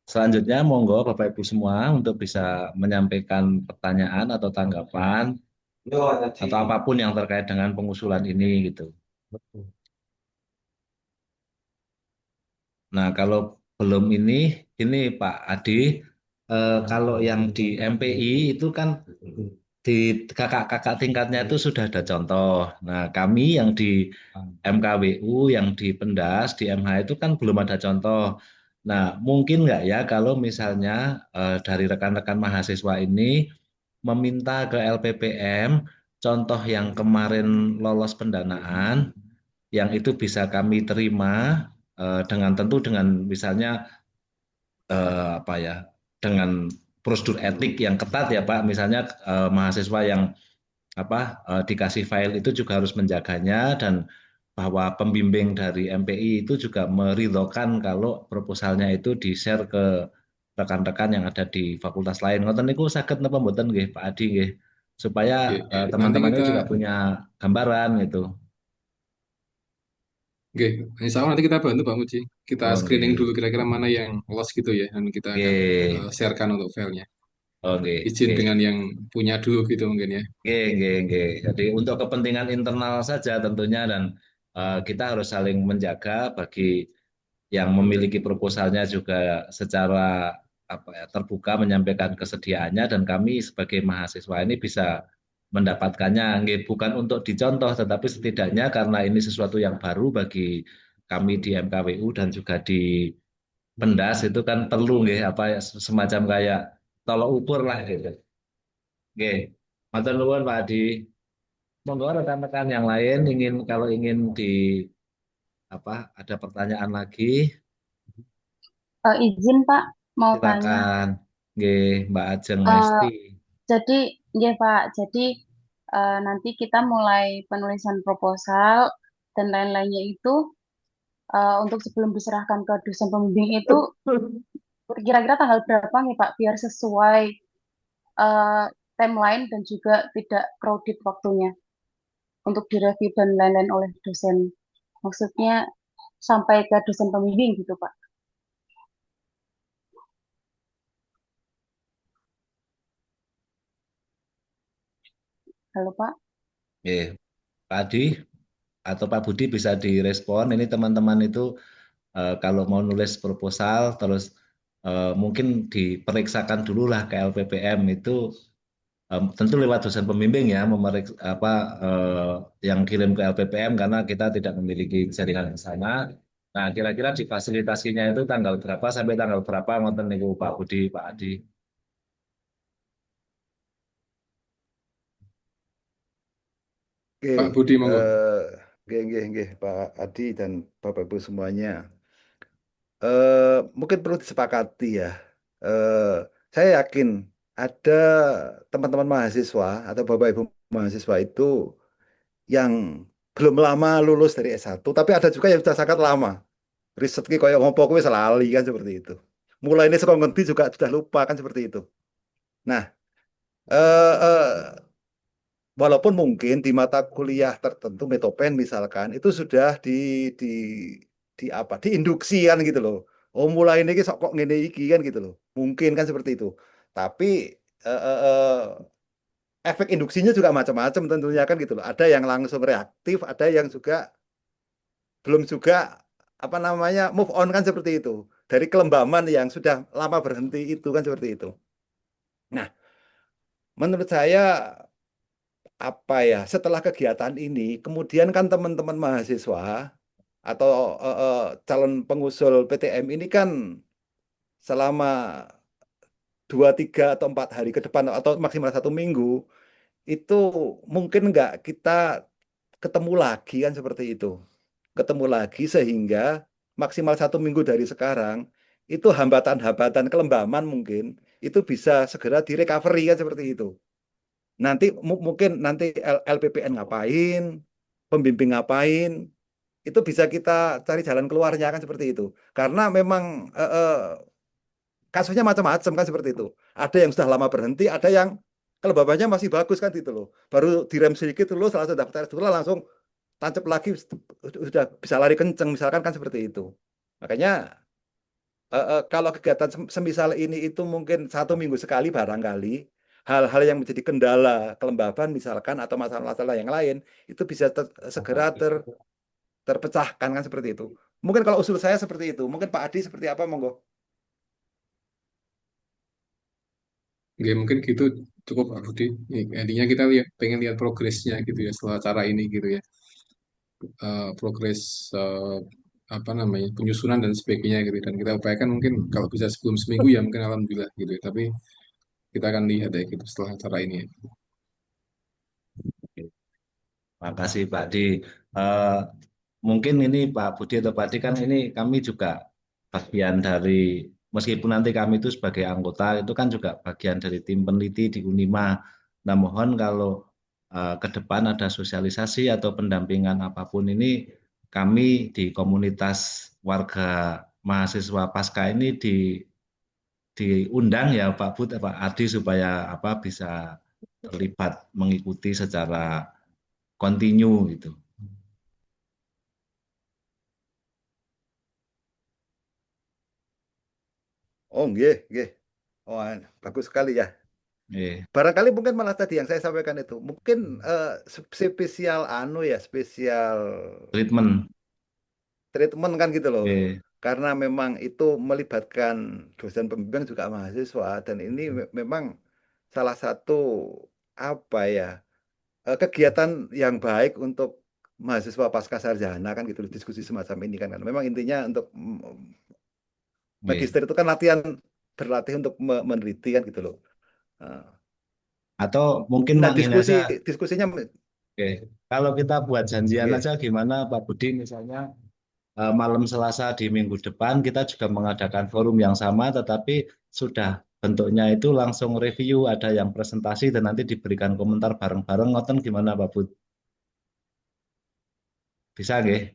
Selanjutnya monggo Bapak Ibu semua untuk bisa menyampaikan pertanyaan atau tanggapan atau apapun yang terkait dengan pengusulan ini gitu. Nah, kalau belum ini Pak Adi, kalau yang di MPI itu kan di kakak-kakak tingkatnya itu sudah ada contoh. Nah, kami yang di MKWU, yang di Pendas, di MH itu kan belum ada contoh. Nah, mungkin nggak ya kalau misalnya dari rekan-rekan mahasiswa ini meminta ke LPPM contoh yang kemarin lolos pendanaan, yang itu bisa kami terima dengan tentu dengan misalnya apa ya dengan prosedur etik yang ketat ya Pak, misalnya mahasiswa yang dikasih file itu juga harus menjaganya, dan bahwa pembimbing dari MPI itu juga meridhokan kalau proposalnya itu di-share ke rekan-rekan yang ada di fakultas lain. Ngoten niku saged napa mboten nggih Pak Adi nggih, supaya Nanti teman-teman kita, itu juga punya gambaran gitu. oke, insya Allah nanti kita bantu Pak Muji. Kita Oh screening dulu nggih. kira-kira mana yang lost gitu ya, dan kita akan Nggih. sharekan untuk filenya. Oh nggih, Izin nggih. dengan yang punya dulu gitu mungkin ya. Nggih, nggih, nggih. Jadi untuk kepentingan internal saja tentunya, dan kita harus saling menjaga bagi yang memiliki proposalnya juga secara terbuka menyampaikan kesediaannya, dan kami sebagai mahasiswa ini bisa mendapatkannya. Nggih, bukan untuk dicontoh tetapi setidaknya karena ini sesuatu yang baru bagi kami di MKWU dan juga di Pendas, itu kan perlu nggih semacam kayak tolok ukur lah gitu. Nggih. Matur nuwun Pak Adi. Monggo rekan-rekan yang lain kalau ingin ada pertanyaan lagi, Izin Pak, mau tanya. silakan. Nggih, Mbak Ajeng Eh, Mesti. jadi, ya Pak, jadi nanti kita mulai penulisan proposal dan lain-lainnya itu untuk sebelum diserahkan ke dosen pembimbing itu kira-kira tanggal berapa nih Pak, biar sesuai eh, timeline dan juga tidak crowded waktunya untuk direview dan lain-lain oleh dosen. Maksudnya sampai ke dosen pembimbing gitu Pak. Halo Pak. Nggih, Pak Adi atau Pak Budi bisa direspon. Ini teman-teman itu kalau mau nulis proposal terus mungkin diperiksakan dulu lah ke LPPM itu, tentu lewat dosen pembimbing ya, yang kirim ke LPPM karena kita tidak memiliki jaringan ke sana. Nah, kira-kira difasilitasinya itu tanggal berapa sampai tanggal berapa ngoten niku Pak Budi, Pak Adi. Oke, Pak Budi, monggo. nggih, Pak Adi dan Bapak Ibu semuanya. Mungkin perlu disepakati ya. Eh, saya yakin ada teman-teman mahasiswa atau Bapak Ibu mahasiswa itu yang belum lama lulus dari S1, tapi ada juga yang sudah sangat lama. Riset ki koyo ngopo kuwi selali kan seperti itu. Mulai ini sekolah ngendi juga sudah lupa kan seperti itu. Nah, eh, eh, walaupun mungkin di mata kuliah tertentu metopen misalkan itu sudah di di apa diinduksi kan gitu loh. Oh mulai ini ki sok kok ngene iki kan gitu loh. Mungkin kan seperti itu. Tapi eh, eh, eh, efek induksinya juga macam-macam tentunya kan gitu loh. Ada yang langsung reaktif, ada yang juga belum juga apa namanya move on kan seperti itu. Dari kelembaman yang sudah lama berhenti itu kan seperti itu. Nah, menurut saya apa ya setelah kegiatan ini kemudian kan teman-teman mahasiswa atau calon pengusul PTM ini kan selama 2, 3, atau 4 hari ke depan atau maksimal 1 minggu itu mungkin nggak kita ketemu lagi kan seperti itu ketemu lagi sehingga maksimal 1 minggu dari sekarang itu hambatan-hambatan kelembaman mungkin itu bisa segera direcovery kan seperti itu. Nanti mungkin nanti LPPN ngapain, pembimbing ngapain, itu bisa kita cari jalan keluarnya kan seperti itu. Karena memang kasusnya macam-macam kan seperti itu. Ada yang sudah lama berhenti, ada yang kelembabannya masih bagus kan gitu loh. Baru direm sedikit dulu, setelah sudah daftar dulu langsung tancap lagi, sudah bisa lari kenceng misalkan kan seperti itu. Makanya kalau kegiatan semisal ini itu mungkin 1 minggu sekali barangkali hal-hal yang menjadi kendala kelembaban misalkan atau masalah-masalah yang lain itu bisa segera terpecahkan kan seperti itu. Mungkin kalau usul saya seperti itu. Mungkin Pak Adi seperti apa monggo? Oke, mungkin gitu cukup Pak Budi. Intinya kita pengen lihat progresnya gitu ya setelah acara ini gitu ya. Progres apa namanya penyusunan dan sebagainya gitu. Dan kita upayakan mungkin kalau bisa sebelum seminggu ya mungkin alhamdulillah gitu ya. Tapi kita akan lihat ya gitu setelah acara ini ya. Makasih Pak Di. Eh, Mungkin ini Pak Budi atau Pak Di kan ini kami juga bagian dari meskipun nanti kami itu sebagai anggota itu kan juga bagian dari tim peneliti di Unima. Nah, mohon kalau ke depan ada sosialisasi atau pendampingan apapun ini kami di komunitas warga mahasiswa Pasca ini diundang ya Pak Bud, Pak Adi supaya apa bisa terlibat mengikuti secara kontinu gitu. Oh, nggih, nggih. Oh, bagus sekali ya. Eh, Barangkali mungkin malah tadi yang saya sampaikan itu, mungkin spesial anu ya, spesial treatment. treatment kan gitu loh. Eh, Karena memang itu melibatkan dosen pembimbing juga mahasiswa dan ini memang salah satu apa ya kegiatan yang baik untuk mahasiswa pasca sarjana kan gitu diskusi semacam ini kan. Memang intinya untuk eh. magister itu kan latihan berlatih untuk meneliti kan gitu loh. Nah, Atau mungkin nah, ini aja. diskusinya Oke. Kalau kita buat janjian nggih. aja gimana Pak Budi misalnya malam Selasa di minggu depan kita juga mengadakan forum yang sama tetapi sudah bentuknya itu langsung review ada yang presentasi dan nanti diberikan komentar bareng-bareng ngoten gimana Pak Bud? Bisa nggih?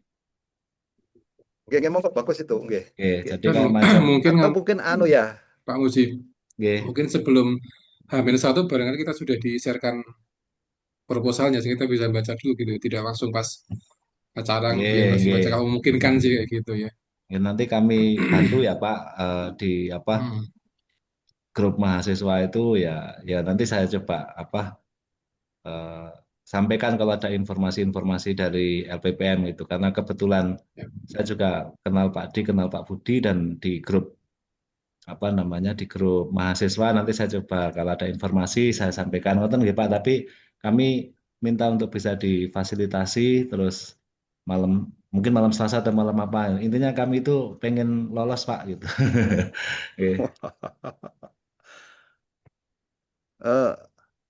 Nggih, nggih, kok bagus itu, nggih. Oke, Nggih. jadi Dan kayak macam mungkin Atau mungkin anu ya, Pak Muji, nggih, mungkin sebelum H-1 barangkali kita sudah di-sharekan proposalnya sehingga kita bisa baca dulu gitu, tidak langsung pas acara gitu ya nggih, masih baca nggih. kalau memungkinkan sih kayak gitu ya. Ya, nanti kami bantu ya Pak di apa Hmm. grup mahasiswa itu ya ya nanti saya coba apa eh, sampaikan kalau ada informasi-informasi dari LPPM itu karena kebetulan Ya. saya juga kenal Pak Di, kenal Pak Budi dan di grup apa namanya di grup mahasiswa nanti saya coba kalau ada informasi saya sampaikan ngoten nggih Pak tapi kami minta untuk bisa difasilitasi terus malam mungkin malam Selasa atau malam apa intinya kami itu pengen lolos Pak gitu. Oke. eh,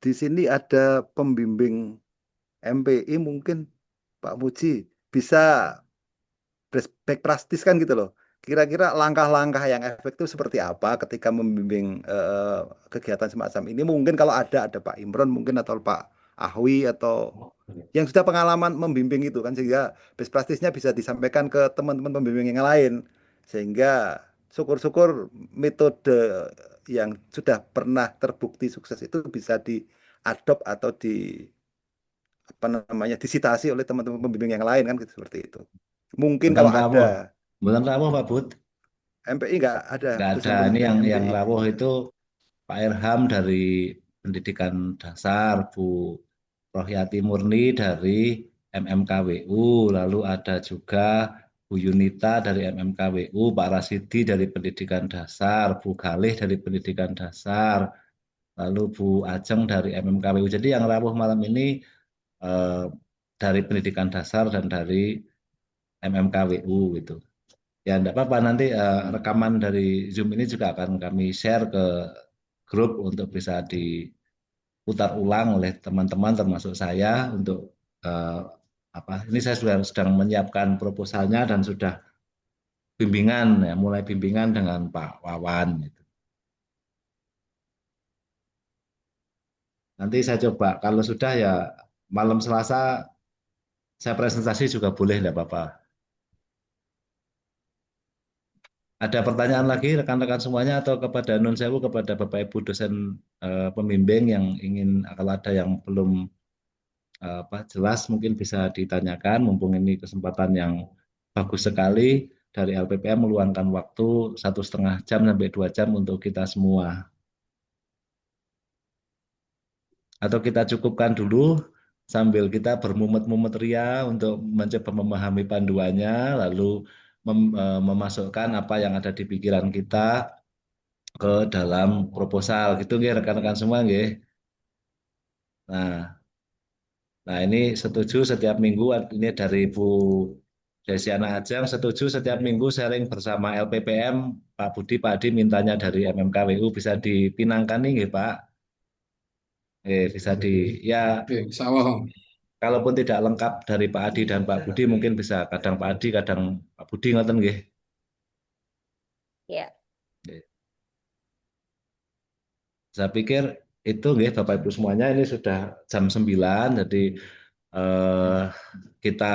di sini ada pembimbing MPI mungkin Pak Muji bisa back practice kan gitu loh. Kira-kira langkah-langkah yang efektif seperti apa ketika membimbing kegiatan semacam ini? Mungkin kalau ada Pak Imron mungkin atau Pak Ahwi atau yang sudah pengalaman membimbing itu kan sehingga best practice-nya bisa disampaikan ke teman-teman pembimbing yang lain sehingga syukur-syukur metode yang sudah pernah terbukti sukses itu bisa diadop atau di apa namanya disitasi oleh teman-teman pembimbing yang lain kan gitu, seperti itu. Mungkin Bukan kalau ada rawuh, bukan rawuh Pak Bud, MPI nggak ada nggak ada. dosen Ini pembimbing yang MPI. rawuh itu Pak Irham dari Pendidikan Dasar, Bu Rohyati Murni dari MMKWU, lalu ada juga Bu Yunita dari MMKWU, Pak Rasidi dari Pendidikan Dasar, Bu Galih dari Pendidikan Dasar, lalu Bu Ajeng dari MMKWU. Jadi yang rawuh malam ini eh, dari Pendidikan Dasar dan dari MMKWU gitu. Ya, enggak apa-apa nanti rekaman dari Zoom ini juga akan kami share ke grup untuk bisa diputar ulang oleh teman-teman termasuk saya untuk eh, apa? Ini saya sudah sedang menyiapkan proposalnya dan sudah bimbingan ya, mulai bimbingan dengan Pak Wawan gitu. Nanti saya coba kalau sudah ya malam Selasa saya presentasi juga boleh enggak apa-apa. Ada pertanyaan lagi rekan-rekan semuanya atau kepada Nun Sewu kepada Bapak Ibu dosen pembimbing yang ingin kalau ada yang belum apa jelas mungkin bisa ditanyakan mumpung ini kesempatan yang bagus sekali dari LPPM meluangkan waktu 1,5 jam sampai 2 jam untuk kita semua. Atau kita cukupkan dulu sambil kita bermumet-mumet ria untuk mencoba memahami panduannya lalu memasukkan apa yang ada di pikiran kita ke dalam proposal gitu nggih rekan-rekan semua nggih. Nah, nah ini setuju setiap minggu ini dari Bu Desiana Ajeng setuju setiap minggu sharing bersama LPPM Pak Budi Pak Adi mintanya dari MMKWU bisa dipinangkan nih nggih Pak. Bisa di ya Oke, insya Allah. kalaupun tidak lengkap dari Pak Adi dan Pak Budi mungkin bisa kadang Pak Adi kadang Pak Budi ngoten nggih. Ya. Saya pikir itu nggih Bapak Ibu semuanya ini sudah jam 9 jadi kita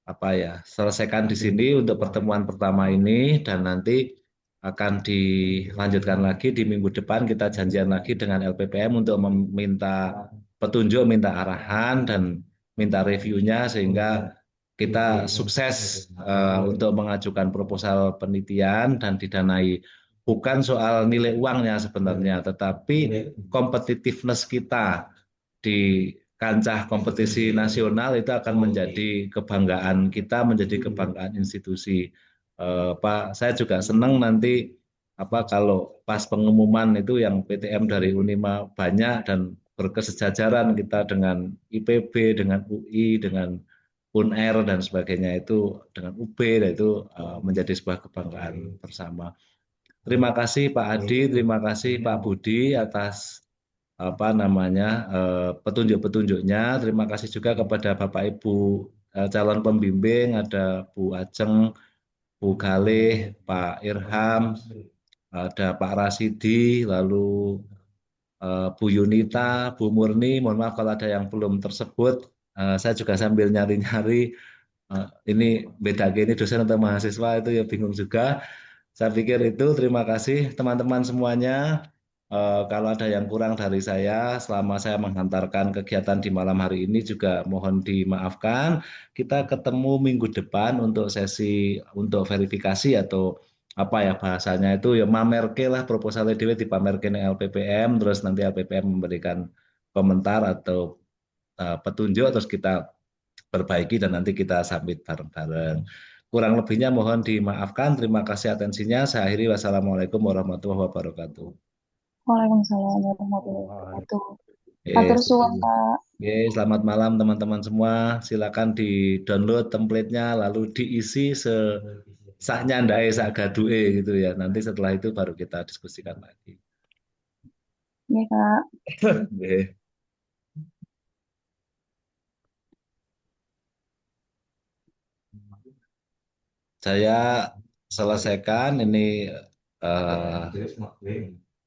apa ya selesaikan di sini untuk pertemuan pertama ini dan nanti akan dilanjutkan lagi di minggu depan kita janjian lagi dengan LPPM untuk meminta petunjuk, minta arahan dan minta reviewnya sehingga kita sukses untuk mengajukan proposal penelitian dan didanai bukan soal nilai uangnya sebenarnya tetapi competitiveness kita di kancah kompetisi nasional itu akan menjadi kebanggaan kita, menjadi kebanggaan institusi. Pak, saya juga senang nanti apa kalau pas pengumuman itu yang PTM dari Unima banyak dan berkesejajaran kita dengan IPB, dengan UI, dengan UNR dan sebagainya itu dengan UB itu menjadi sebuah kebanggaan bersama. Terima kasih Pak Adi, terima kasih Pak Budi atas apa namanya petunjuk-petunjuknya. Terima kasih juga kepada Bapak Ibu calon pembimbing, ada Bu Ajeng, Bu Galih, Pak Irham, ada Pak Rasidi, lalu Bu Yunita, Bu Murni. Mohon maaf kalau ada yang belum tersebut. Saya juga sambil nyari-nyari ini beda ini dosen atau mahasiswa itu ya bingung juga. Saya pikir itu terima kasih teman-teman semuanya. Kalau ada yang kurang dari saya selama saya menghantarkan kegiatan di malam hari ini juga mohon dimaafkan. Kita ketemu minggu depan untuk sesi untuk verifikasi atau apa ya bahasanya itu ya mamerke lah proposalnya dewe dipamerke ning LPPM terus nanti LPPM memberikan komentar atau petunjuk terus kita perbaiki dan nanti kita submit bareng-bareng. Kurang lebihnya mohon dimaafkan. Terima kasih atensinya. Saya akhiri. Wassalamualaikum warahmatullahi wabarakatuh. Waalaikumsalam warahmatullahi wabarakatuh. Matur Yes. suwun, Pak. Oke, selamat malam teman-teman semua. Silakan di-download template-nya lalu diisi sesahnya ndae sak gaduhe gitu ya. Nanti setelah itu baru kita diskusikan lagi. Ya, Kak. Oke. Saya selesaikan ini